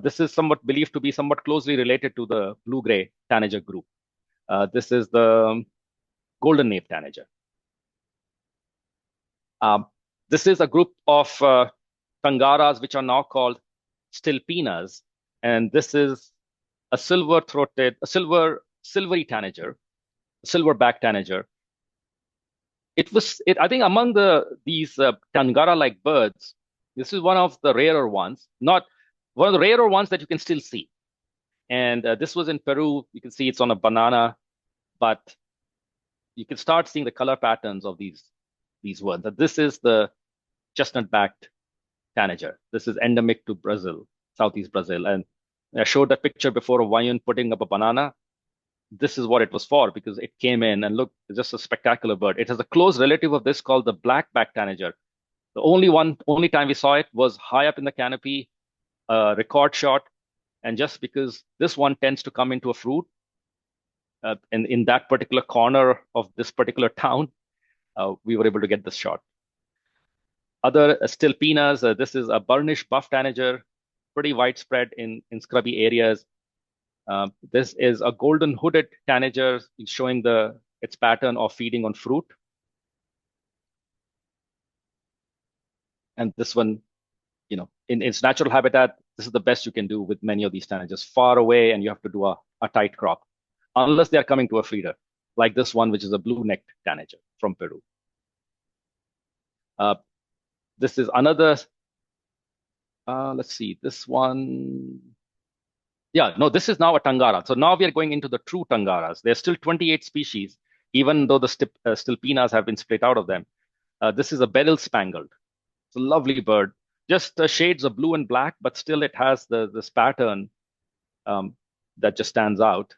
This is somewhat believed to be somewhat closely related to the blue-gray tanager group. This is the golden nape tanager. This is a group of tangaras which are now called stilpinas, and this is a silvery tanager, silverback tanager. I think among these tangara-like birds, this is one of the rarer ones, not one of the rarer ones that you can still see. And this was in Peru. You can see it's on a banana, but you can start seeing the color patterns of these ones. This is the chestnut-backed tanager. This is endemic to Brazil, Southeast Brazil. And I showed that picture before of Wayun putting up a banana. This is what it was for, because it came in and look, it's just a spectacular bird. It has a close relative of this called the black-backed tanager. The only time we saw it was high up in the canopy, record shot. And just because this one tends to come into a fruit in that particular corner of this particular town, we were able to get this shot. Other stilpinas, this is a burnished buff tanager, pretty widespread in scrubby areas. This is a golden hooded tanager showing its pattern of feeding on fruit. And this one, in its natural habitat, this is the best you can do with many of these tanagers. Far away, and you have to do a tight crop, unless they're coming to a feeder, like this one, which is a blue-necked tanager from Peru. This is another let's see, this one. Yeah, no, this is now a tangara. So now we are going into the true tangaras. There's still 28 species, even though the stilpinas have been split out of them. This is a beryl spangled. It's a lovely bird. Just shades of blue and black, but still it has this pattern that just stands out.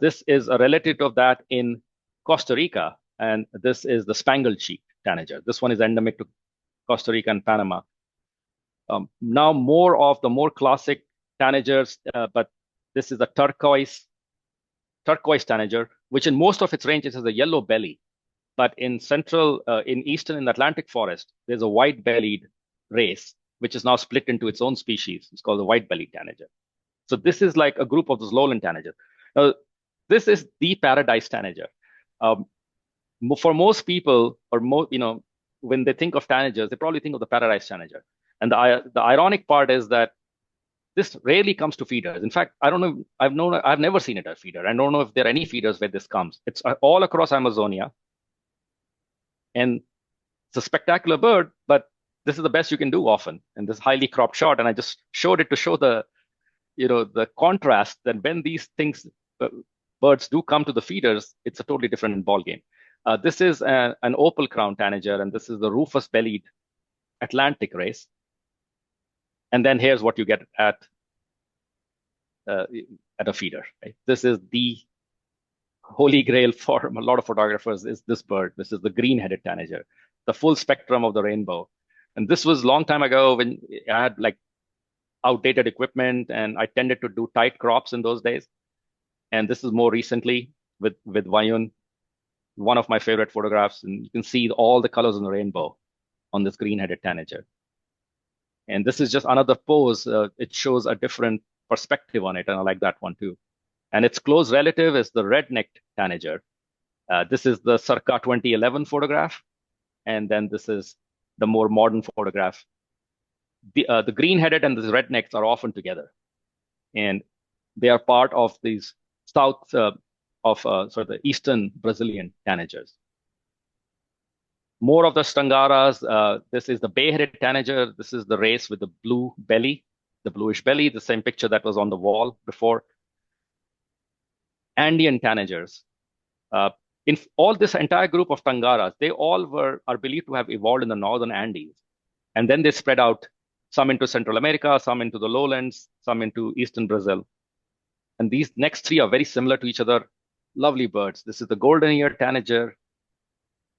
This is a relative of that in Costa Rica, and this is the spangled-cheeked tanager. This one is endemic to Costa Rica and Panama. Now more of the more classic tanagers, but this is a turquoise tanager, which in most of its ranges has a yellow belly. But in eastern and Atlantic forest, there's a white-bellied race, which is now split into its own species. It's called the white-bellied tanager. So this is like a group of those lowland tanagers. Now, this is the paradise tanager. For most people, or when they think of tanagers, they probably think of the paradise tanager. And the ironic part is that this rarely comes to feeders. In fact, I don't know. I've never seen it at feeder. I don't know if there are any feeders where this comes. It's all across Amazonia, and it's a spectacular bird. But this is the best you can do often in this highly cropped shot. And I just showed it to show the contrast that when these birds do come to the feeders, it's a totally different ballgame. This is an opal crown tanager, and this is the rufous-bellied Atlantic race. And then here's what you get at a feeder. Right? This is the holy grail for a lot of photographers is this bird. This is the green-headed tanager, the full spectrum of the rainbow. And this was a long time ago when I had like outdated equipment, and I tended to do tight crops in those days. And this is more recently with Vayun, one of my favorite photographs. And you can see all the colors in the rainbow on this green-headed tanager. And this is just another pose. It shows a different perspective on it, and I like that one too. And its close relative is the red-necked tanager. This is the circa 2011 photograph, and then this is the more modern photograph. The green-headed and the red-necks are often together, and they are part of these the eastern Brazilian tanagers. More of the tangaras. This is the bay-headed tanager. This is the race with the blue belly, the bluish belly, the same picture that was on the wall before. Andean tanagers. In all this entire group of tangaras, they all are believed to have evolved in the northern Andes. And then they spread out, some into Central America, some into the lowlands, some into eastern Brazil. And these next three are very similar to each other. Lovely birds. This is the golden-eared tanager.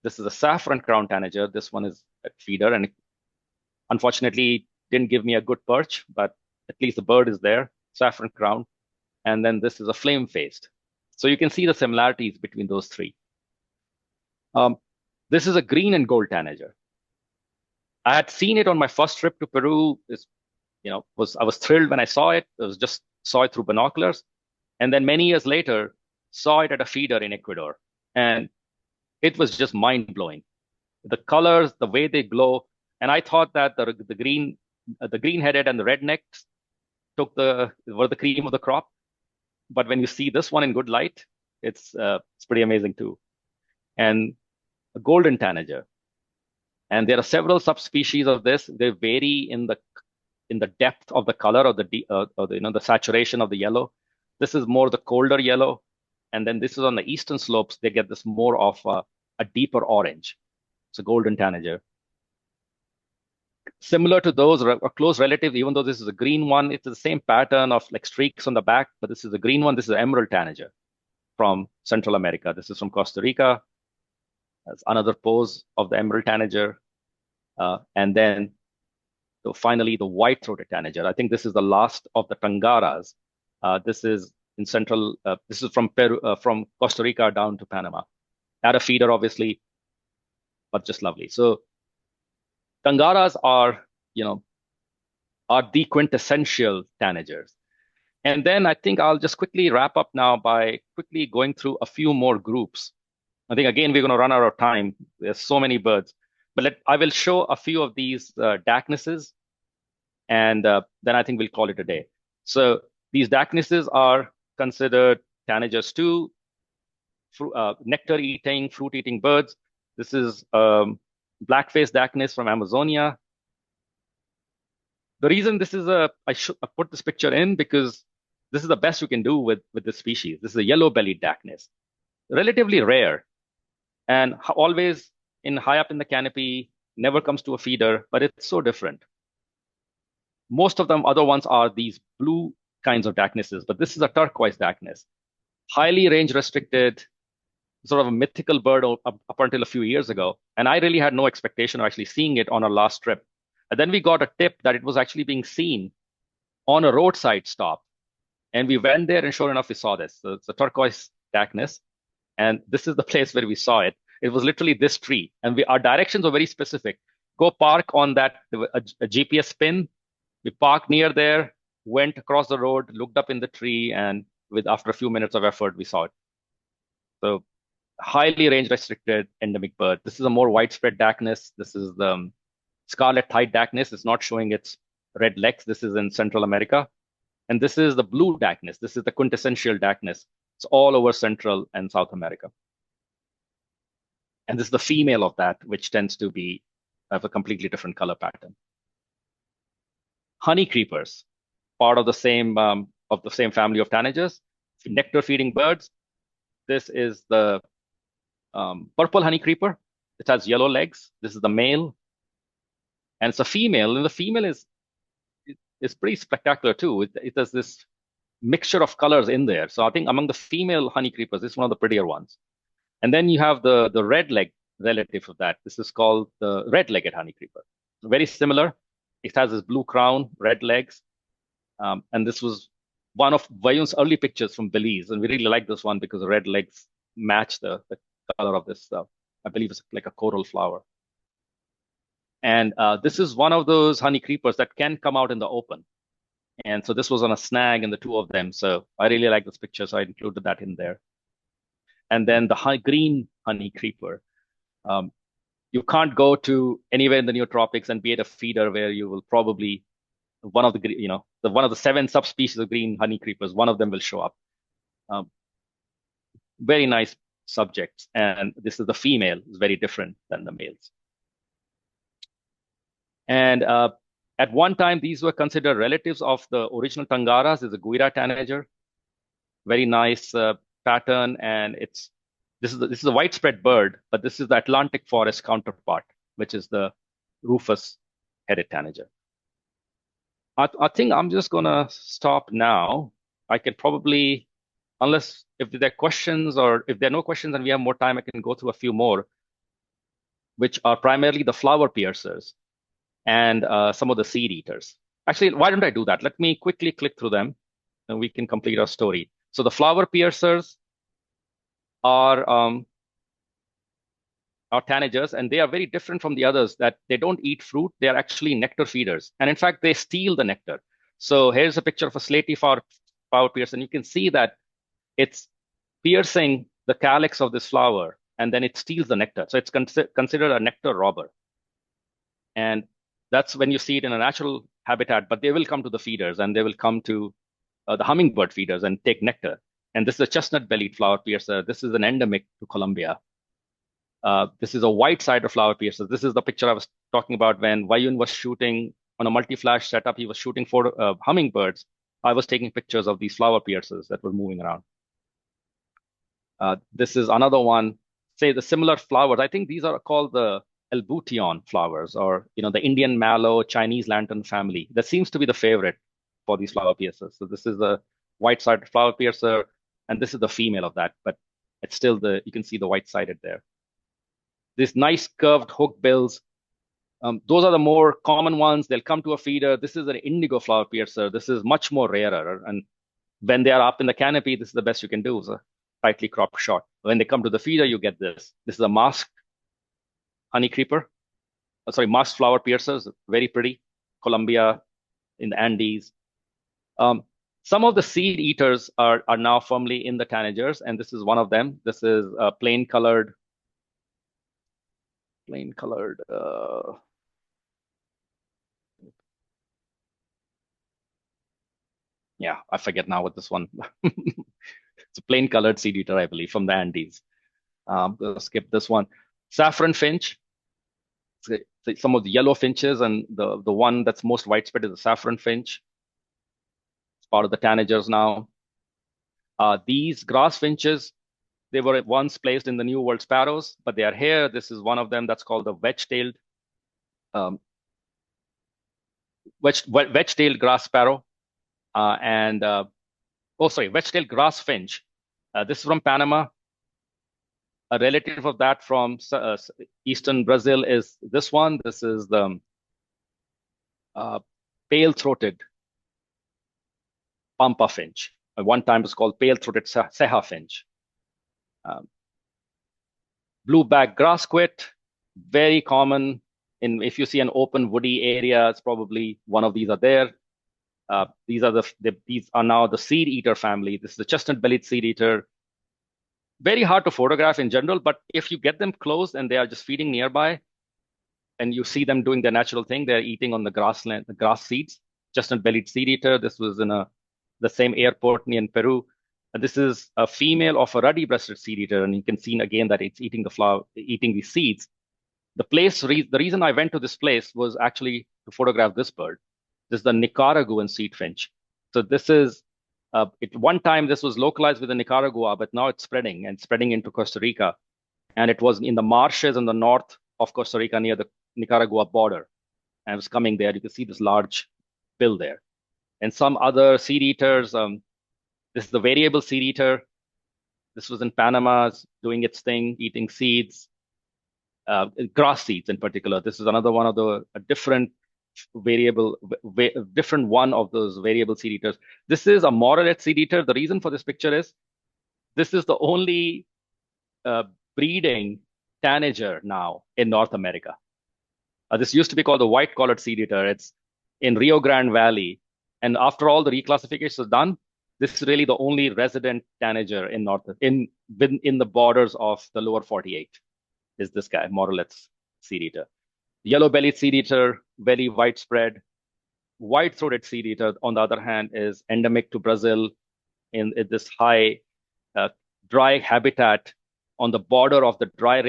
This is a saffron crown tanager. This one is a feeder, and unfortunately didn't give me a good perch, but at least the bird is there, saffron crown. And then this is a flame-faced. So you can see the similarities between those three. This is a green and gold tanager. I had seen it on my first trip to Peru. I was thrilled when I saw it. Saw it through binoculars. And then many years later, saw it at a feeder in Ecuador. And it was just mind-blowing. The colors, the way they glow. And I thought that the green-headed and the rednecks were the cream of the crop. But when you see this one in good light, it's pretty amazing too. And a golden tanager. And there are several subspecies of this. They vary in the depth of the color or the saturation of the yellow. This is more the colder yellow. And then this is on the eastern slopes. They get this more of a deeper orange. It's a golden tanager. Similar to those, a close relative, even though this is a green one, it's the same pattern of like streaks on the back, but this is a green one. This is an emerald tanager from Central America. This is from Costa Rica. That's another pose of the emerald tanager. And then finally, the white-throated tanager. I think this is the last of the tangaras. This is in central. This is from Peru, from Costa Rica down to Panama. At a feeder, obviously, but just lovely. So tangaras are the quintessential tanagers. And then I think I'll just quickly wrap up now by quickly going through a few more groups. I think, again, we're going to run out of time. There's so many birds. But I will show a few of these Dacnyses, and then I think we'll call it a day. So these Dacnyses are considered tanagers too, nectar-eating, fruit-eating birds. This is black-faced Dacnys from Amazonia. The reason this is I put this picture in because this is the best you can do with this species. This is a yellow-bellied Dacnus, relatively rare, and always high up in the canopy, never comes to a feeder, but it's so different. Most of them, other ones are these blue kinds of Dacnuses, but this is a turquoise Dacnus, highly range restricted, sort of a mythical bird up until a few years ago. And I really had no expectation of actually seeing it on our last trip. And then we got a tip that it was actually being seen on a roadside stop. And we went there, and sure enough, we saw this. So it's a turquoise Dacnus. And this is the place where we saw it. It was literally this tree. And our directions were very specific. Go park on that, a GPS pin. We parked near there, went across the road, looked up in the tree, and after a few minutes of effort, we saw it. So highly range restricted endemic bird. This is a more widespread Dacnus. This is the scarlet-thighed Dacnus. It's not showing its red legs. This is in Central America. And this is the blue Dacnus. This is the quintessential Dacnus. It's all over Central and South America. And this is the female of that, which tends to have a completely different color pattern. Honey creepers, part of the same family of tanagers, nectar-feeding birds. This is the purple honey creeper. It has yellow legs. This is the male, and it's a female. And the female is pretty spectacular too. It has this mixture of colors in there. So I think among the female honey creepers, this is one of the prettier ones. And then you have the red leg relative of that. This is called the red-legged honey creeper. Very similar. It has this blue crown, red legs. And this was one of Vayun's early pictures from Belize. And we really like this one because the red legs match the color of this, I believe it's like a coral flower. And this is one of those honey creepers that can come out in the open. And so this was on a snag in the two of them. So I really like this picture, so I included that in there. And then the green honey creeper. You can't go to anywhere in the Neotropics and be at a feeder where you will probably one of the 7 subspecies of green honey creepers, one of them will show up. Very nice subjects, and this is the female. Is very different than the males. And at one time, these were considered relatives of the original tangaras. Is a Green-headed Tanager. Very nice pattern, and this is a widespread bird, but this is the Atlantic forest counterpart, which is the rufous-headed tanager. I think I'm just gonna stop now. I can probably, unless if there are questions, or if there are no questions and we have more time, I can go through a few more, which are primarily the flower piercers and some of the seed eaters. Actually, why don't I do that? Let me quickly click through them, and we can complete our story. So the flower piercers are tanagers, and they are very different from the others, that they don't eat fruit. They are actually nectar feeders. And in fact, they steal the nectar. So here's a picture of a slaty flower piercer, and you can see that it's piercing the calyx of this flower, and then it steals the nectar. So it's considered a nectar robber. And that's when you see it in a natural habitat, but they will come to the feeders, and they will come to the hummingbird feeders and take nectar. And this is a chestnut-bellied flower piercer. This is an endemic to Colombia. This is a white-sided flower piercer. This is the picture I was talking about when Vayun was shooting on a multi-flash setup. He was shooting for hummingbirds. I was taking pictures of these flower piercers that were moving around. This is another one, say the similar flowers. I think these are called the Elbution flowers, or the Indian mallow, Chinese lantern family. That seems to be the favorite for these flower piercers. So this is the white-sided flower piercer, and this is the female of that, but it's still you can see the white-sided there. These nice curved hook bills, those are the more common ones. They'll come to a feeder. This is an indigo flower piercer. This is much more rarer, and when they are up in the canopy, this is the best you can do. It's a tightly cropped shot. When they come to the feeder, you get this. This is a masked honey creeper. Masked flower piercers, very pretty. Colombia, in the Andes. Some of the seed eaters are now firmly in the tanagers, and this is one of them. This is a plain colored. Yeah, I forget now what this one. It's a plain colored seed eater, I believe, from the Andes. We'll skip this one. Saffron finch. some of the yellow finches, and the one that's most widespread is the saffron finch. It's part of the tanagers now. These grass finches, they were once placed in the New World sparrows, but they are here. This is one of them that's called the wedge-tailed wedge-tailed grass sparrow, wedge-tailed grass finch. This is from Panama. A relative of that from eastern Brazil is this one. This is the pale-throated pampa finch. At one time it was called pale-throated ceja finch. Blue-back grassquit, very common. If you see an open woody area, it's probably one of these are there. These are now the seed eater family. This is the chestnut-bellied seed eater. Very hard to photograph in general, but if you get them close and they are just feeding nearby, and you see them doing their natural thing, they're eating on the grassland, the grass seeds. Chestnut-bellied seed eater. This was in the same airport in Peru. This is a female of a ruddy-breasted seed eater, and you can see again that it's eating the flower, eating the seeds. The reason I went to this place was actually to photograph this bird. This is the Nicaraguan seed finch. So this is, one time this was localized within Nicaragua, but now it's spreading into Costa Rica. And it was in the marshes in the north of Costa Rica near the Nicaragua border. And it was coming there. You can see this large bill there. And some other seed eaters, this is the variable seed eater. This was in Panama, doing its thing, eating seeds, grass seeds in particular. This is another one of the different one of those variable seed eaters. This is a morelet seed eater. The reason for this picture is this is the only breeding tanager now in North America. This used to be called the white-collared seed eater. It's in Rio Grande Valley. And after all the reclassification is done, this is really the only resident tanager in the borders of the lower 48 is this guy, morelet's seed eater. Yellow-bellied seed eater, very widespread. White-throated seed eater, on the other hand, is endemic to Brazil in this high dry habitat on the border of the dry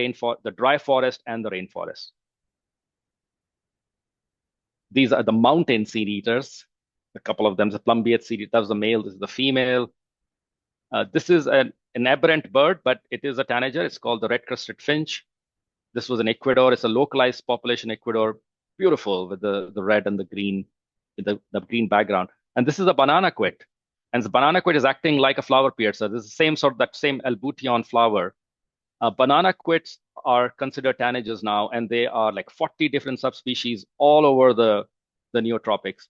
forest and the rainforest. These are the mountain seed eaters. A couple of them, the plumbeate seed eater, that's the male, this is the female. This is an aberrant bird, but it is a tanager. It's called the red-crested finch. This was in Ecuador. It's a localized population in Ecuador. Beautiful with the red and the green, the green background. And this is a banana quit. And the banana quit is acting like a flower piercer. This is the same that same Albution flower. Banana quits are considered tanagers now, and they are like 40 different subspecies all over the Neotropics.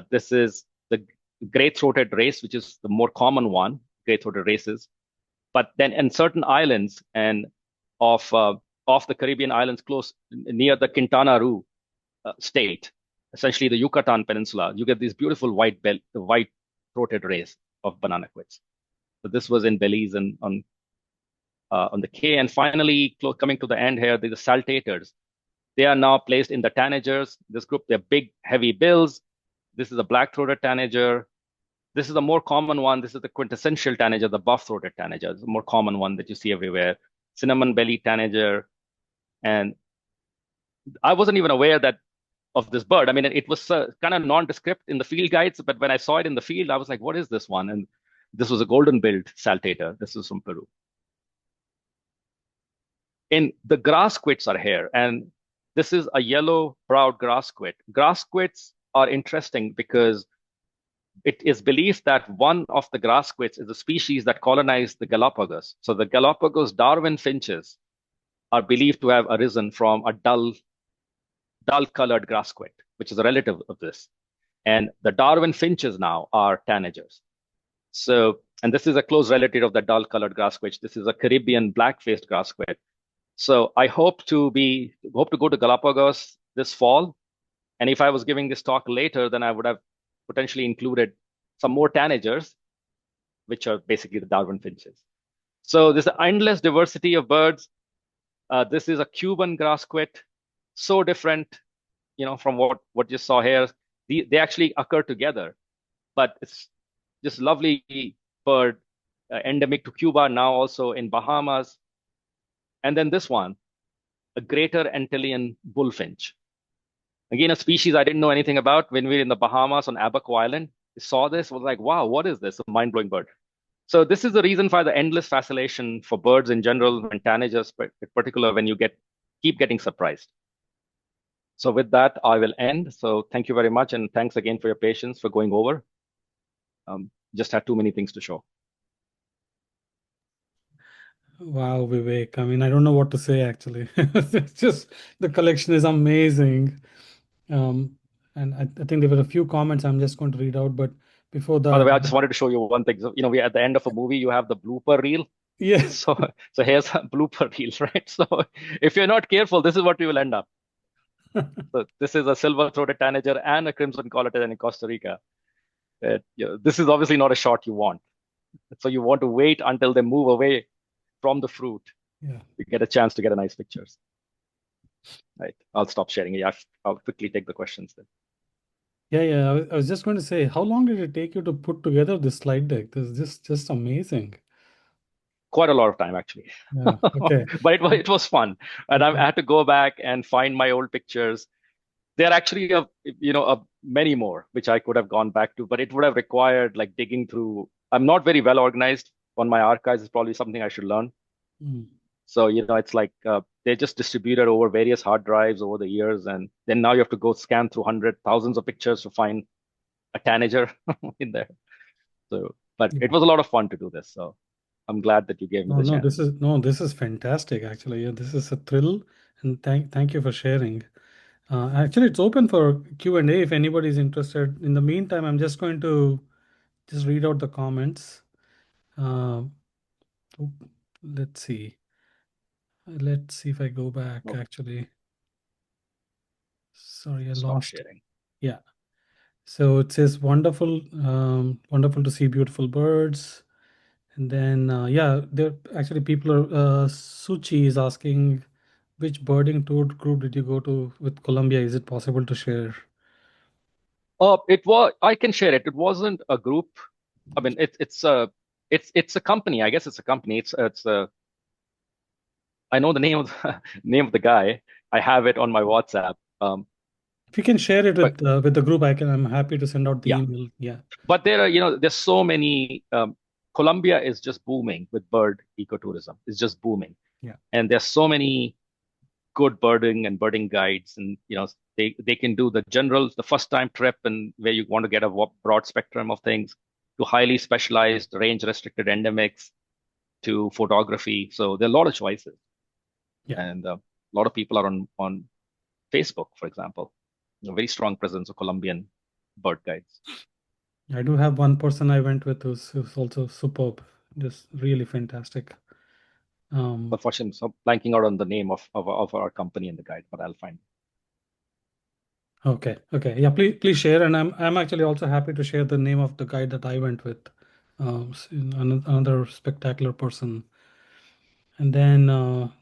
This is the gray-throated race, which is the more common one, gray-throated races. But then in certain islands and of the Caribbean islands close near the Quintana Roo state, essentially the Yucatan Peninsula, you get these beautiful white-throated race of banana quits. So this was in Belize and on the Cape. And finally, coming to the end here, the saltators. They are now placed in the tanagers. This group, they're big, heavy bills. This is a black-throated tanager. This is the more common one. This is the quintessential tanager, the buff-throated tanager. It's a more common one that you see everywhere. Cinnamon-bellied tanager. And I wasn't even aware of this bird. I mean, it was kind of nondescript in the field guides, but when I saw it in the field, I was like, what is this one? And this was a golden-billed saltator. This is from Peru. In the grass quits are here, and this is a yellow-browed grass quit. Grass quits are interesting because it is believed that one of the grass quits is a species that colonized the Galapagos. So the Galapagos Darwin finches are believed to have arisen from a dull-colored grass quit, which is a relative of this. And the Darwin finches now are tanagers. So, and this is a close relative of the dull-colored grass quit. This is a Caribbean black-faced grass quit. So I hope to go to Galapagos this fall. And if I was giving this talk later, then I would have potentially included some more tanagers, which are basically the Darwin finches. So there's an endless diversity of birds. This is a Cuban grass quit, so different, from what you saw here. They actually occur together, but it's just lovely bird, endemic to Cuba, now also in Bahamas. And then this one, a greater Antillean bullfinch. Again, a species I didn't know anything about. When we were in the Bahamas on Abaco Island, I saw this, was like, wow, what is this? A mind-blowing bird. So this is the reason for the endless fascination for birds in general, and tanagers in particular, when you keep getting surprised. So with that, I will end. So thank you very much, and thanks again for your patience for going over. Just had too many things to show. Wow, Vivek. I mean, I don't know what to say actually. It's just the collection is amazing. And I think there were a few comments I'm just going to read out, but before By the way, I that, just wanted to show you one thing. So, we at the end of a movie, you have the blooper reel. yeah, So here's a blooper reel, right? So if you're not careful, this is what you will end up. So this is a silver-throated tanager and a crimson collar tanager in Costa Rica. This is obviously not a shot you want. So you want to wait until they move away from the fruit. yeah. You get a chance to get a nice pictures. Right. I'll stop sharing. Yeah, I'll quickly take the questions then. Yeah. I was just going to say, how long did it take you to put together this slide deck? This is just amazing. Quite a lot of time, actually. Yeah. Okay. But it was fun. And Okay. I had to go back and find my old pictures. There are actually many more which I could have gone back to, but it would have required like digging through. I'm not very well organized on my archives. It's probably something I should learn. Mm. So it's like they're just distributed over various hard drives over the years, and then now you have to go scan through thousands of pictures to find a tanager in there. So, but Yeah. it was a lot of fun to do this. So I'm glad that you gave me the chance. This is fantastic actually. Yeah, this is a thrill, and thank you for sharing. Actually, it's open for Q&A if anybody's interested. In the meantime, I'm just going to just read out the comments. Uh, let's see. Let's see if I go back Okay. actually. Sorry, I Stop lost. sharing. Yeah. So it says wonderful, wonderful to see beautiful birds. And then, yeah, there actually people are, Suchi is asking, which birding tour group did you go to with Colombia? Is it possible to share? I can share it. It wasn't a group. I mean, it's a company. I guess it's a company. I know the name of the guy. I have it on my WhatsApp. If you can share it But with the group, I'm happy to send out the yeah, email. Yeah. but there's so many. Colombia is just booming with bird ecotourism. It's just booming. Yeah. And there's so many good birding and birding guides, and they can do the first time trip, and where you want to get a broad spectrum of things, to highly specialized range restricted endemics, to photography. So there are a lot of choices. Yeah. And a lot of people are on Facebook, for example. A very strong presence of Colombian bird guides. I do have one person I went with who's also superb, just really fantastic. Unfortunately, I'm blanking out on the name of our company and the guide, but I'll find. Okay. Yeah, please share, and I'm actually also happy to share the name of the guide that I went with. Another spectacular person. And then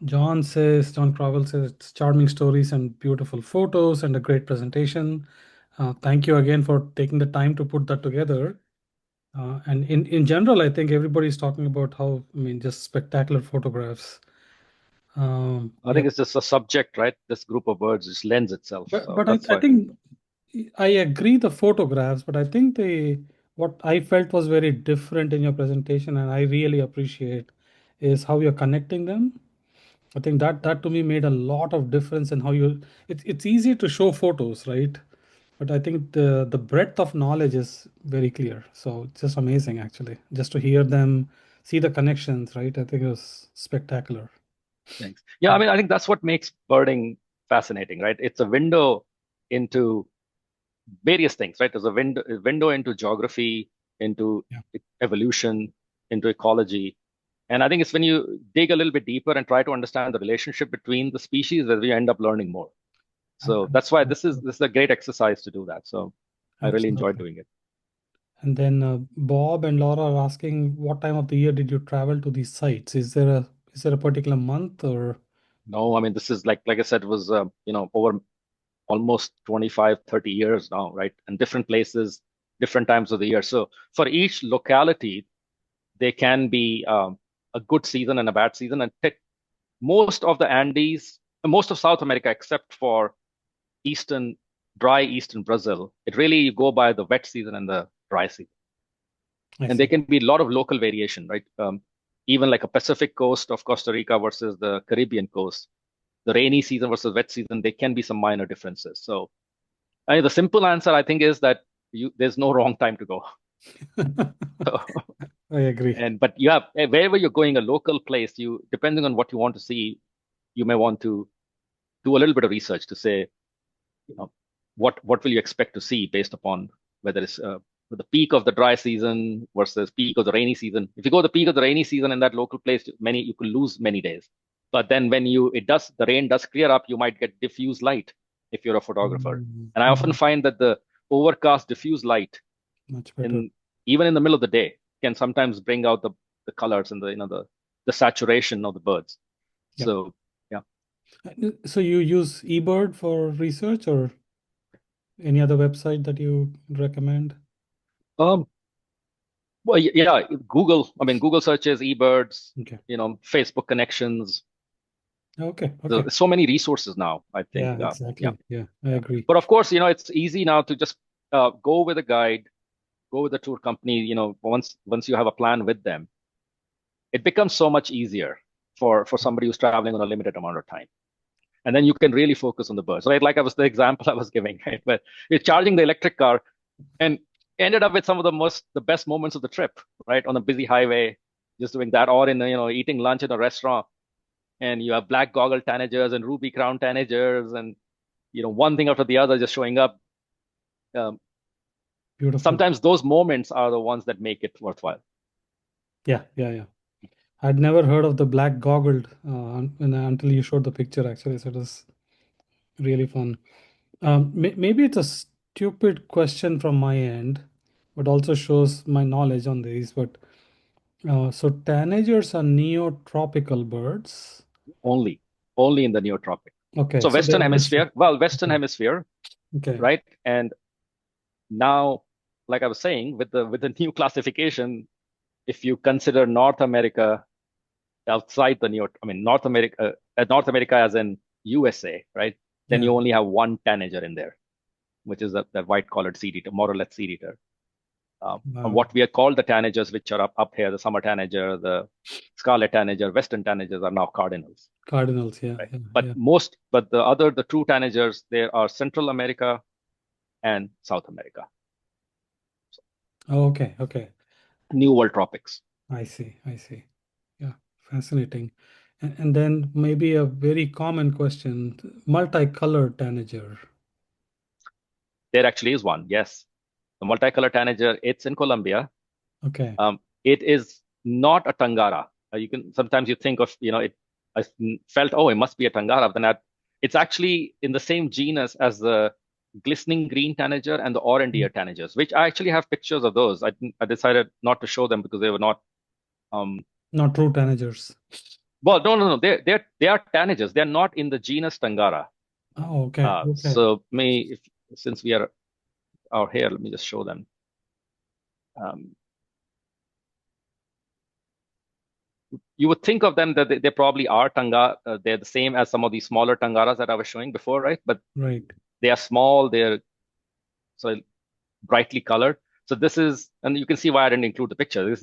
John Crowell says it's charming stories and beautiful photos and a great presentation. Thank you again for taking the time to put that together. And in general, I think everybody's talking about how, I mean, just spectacular photographs. I think it's just a subject, right? This group of birds just lends itself. But That's I why. think I agree the photographs, but I think what I felt was very different in your presentation, and I really appreciate is how you're connecting them. I think that to me made a lot of difference in how it's easy to show photos, right? But I think the breadth of knowledge is very clear. So it's just amazing actually. Just to hear them, see the connections, right? I think it was spectacular. Thanks. Yeah, I mean, I think that's what makes birding fascinating, right? It's a window into various things, right? There's a window into geography, into evolution, into ecology. And I think it's when you dig a little bit deeper and try to understand the relationship between the species that we end up learning more. So that's why this is a great exercise to do that. So I really enjoyed doing it. And then Bob and Laura are asking, what time of the year did you travel to these sites? Is there a particular month or? No, I mean, this is like I said, it was over almost 25, 30 years now, right? And different places, different times of the year. So for each locality, there can be a good season and a bad season. And most of the Andes most of South America, except for dry eastern Brazil, it really you go by the wet season and the dry season. And there can be a lot of local variation, right? Even like a Pacific coast of Costa Rica versus the Caribbean coast, the rainy season versus wet season, there can be some minor differences. So the simple answer, I think, is that there's no wrong time to go. I agree. But wherever you're going, a local place, depending on what you want to see, you may want to do a little bit of research to say, what will you expect to see based upon whether it's the peak of the dry season versus peak of the rainy season. If you go the peak of the rainy season in that local place, you could lose many days. But then when the rain does clear up, you might get diffuse light if you're a photographer. And I often find that the overcast diffuse light, much better, even in the middle of the day, can sometimes bring out the colors and the saturation of the birds. Yep. So yeah. So you use eBird for research, or any other website that you recommend? Well, yeah, Google. I mean, Google searches, eBirds. Okay. Facebook connections. Okay. So many resources now, I think. Yeah, exactly. Yeah, I agree. But of course, it's easy now to just go with a guide, go with a tour company. Once you have a plan with them, it becomes so much easier for somebody who's traveling on a limited amount of time. And then you can really focus on the birds, right? Like the example I was giving, right? But you're charging the electric car and ended up with some of the best moments of the trip, right? On a busy highway, just doing that, or in eating lunch in a restaurant, and you have black goggle tanagers and ruby crown tanagers, and one thing after the other just showing up. Beautiful. Sometimes those moments are the ones that make it worthwhile. Yeah. I'd never heard of the black goggled until you showed the picture, actually. So it was really fun. Maybe it's a stupid question from my end, but also shows my knowledge on these. But so tanagers are neotropical birds. Only in the neotropic. Okay. So Western Hemisphere. Well, Western Hemisphere. Okay. Right. And now, like I was saying, with the new classification, if you consider North America outside North America as in USA, right? Then you only have one tanager in there, which is that white collared seed eater, more or less seed eater. And what we are called the tanagers, which are up here, the summer tanager, the scarlet tanager, Western tanagers are now cardinals. Cardinals, yeah. Right? Yeah, but the true tanagers, there are Central America and South America. Oh, okay. New World tropics. I see. Yeah, fascinating. And then maybe a very common question, multicolored tanager. There actually is one, yes. The multicolored tanager, it's in Colombia. Okay. It is not a tangara. Sometimes you think of, I felt, it must be a tangara. Then it's actually in the same genus as the glistening green tanager and the orange ear tanagers, which I actually have pictures of those. I decided not to show them because they were not true tanagers. Well, no. They are tanagers. They're not in the genus Tangara. Oh, okay. So since we are out here, let me just show them. You would think of them that they probably are tangara. They're the same as some of these smaller tangaras that I was showing before, right? But they are small. They're so brightly colored. So this is, and you can see why I didn't include the picture.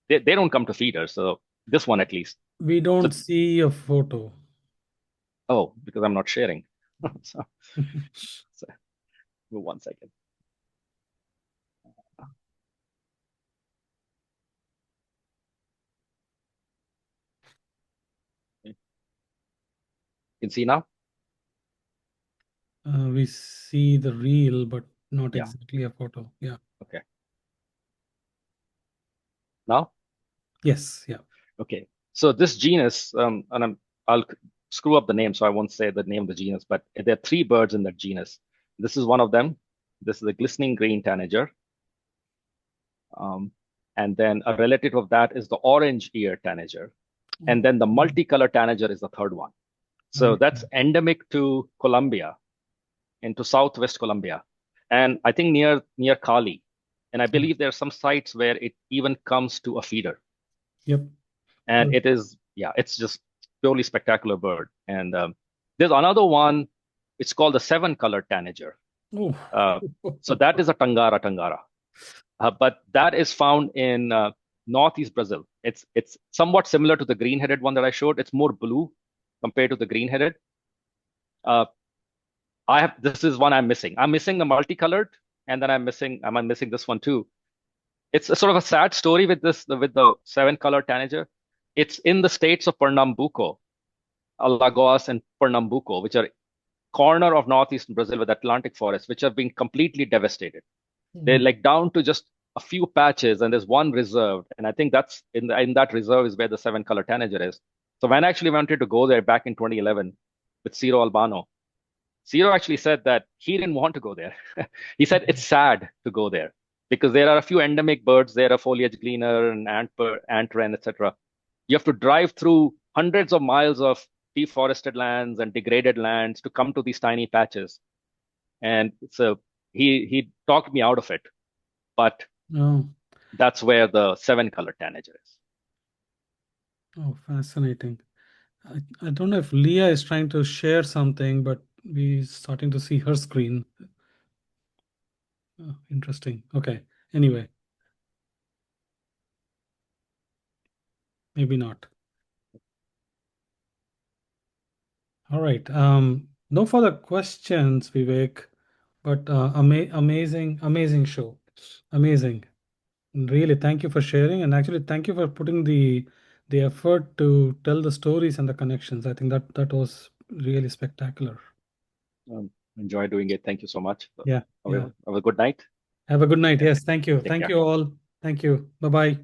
They don't come to feeders. So this one at least. We don't see a photo. Oh, because I'm not sharing. so give 1 second. You can see now? We see the reel, but not exactly a photo. Yeah. Okay. Now? Yes. Yeah. Okay. So this genus, and I'll screw up the name, so I won't say the name of the genus, but there are 3 birds in that genus. This is one of them. This is a glistening green tanager. And then a relative of that is the orange ear tanager. And then the multicolor tanager is the third one. So that's endemic to Colombia, into southwest Colombia. And I think near Cali. And I believe there are some sites where it even comes to a feeder. Yep. And it is, it's just purely spectacular bird. And There's another one. It's called the 7-color tanager. Oh. So that is a tangara. But that is found in northeast Brazil. It's somewhat similar to the green-headed one that I showed. It's more blue compared to the green-headed. This is one I'm missing. I'm missing the multicolored, and then I'm missing this one too. It's a sort of a sad story with the 7-color tanager. It's in the states of Pernambuco, Alagoas, and Pernambuco, which are corner of northeastern Brazil with Atlantic forests, which have been completely devastated. They're like down to just a few patches, and there's one reserved. And I think that's in that reserve is where the 7-color tanager is. So when I actually wanted to go there back in 2011 with Ciro Albano, Ciro actually said that he didn't want to go there. He said it's sad to go there because there are a few endemic birds there, a foliage gleaner and ant wren, etc. You have to drive through hundreds of miles of deforested lands and degraded lands to come to these tiny patches. And so he talked me out of it. But that's where the 7-color tanager is. Oh, fascinating. I don't know if Leah is trying to share something, but we're starting to see her screen. Oh, interesting. Okay. Anyway. Maybe not. All right. No further questions, Vivek, but amazing show. Amazing. Really, thank you for sharing, and actually thank you for putting the effort to tell the stories and the connections. I think that was really spectacular. Enjoy doing it. Thank you so much. Yeah. Have a good night. Have a good night. Yes, thank you. Take Thank care. you all. Thank you. Bye-bye.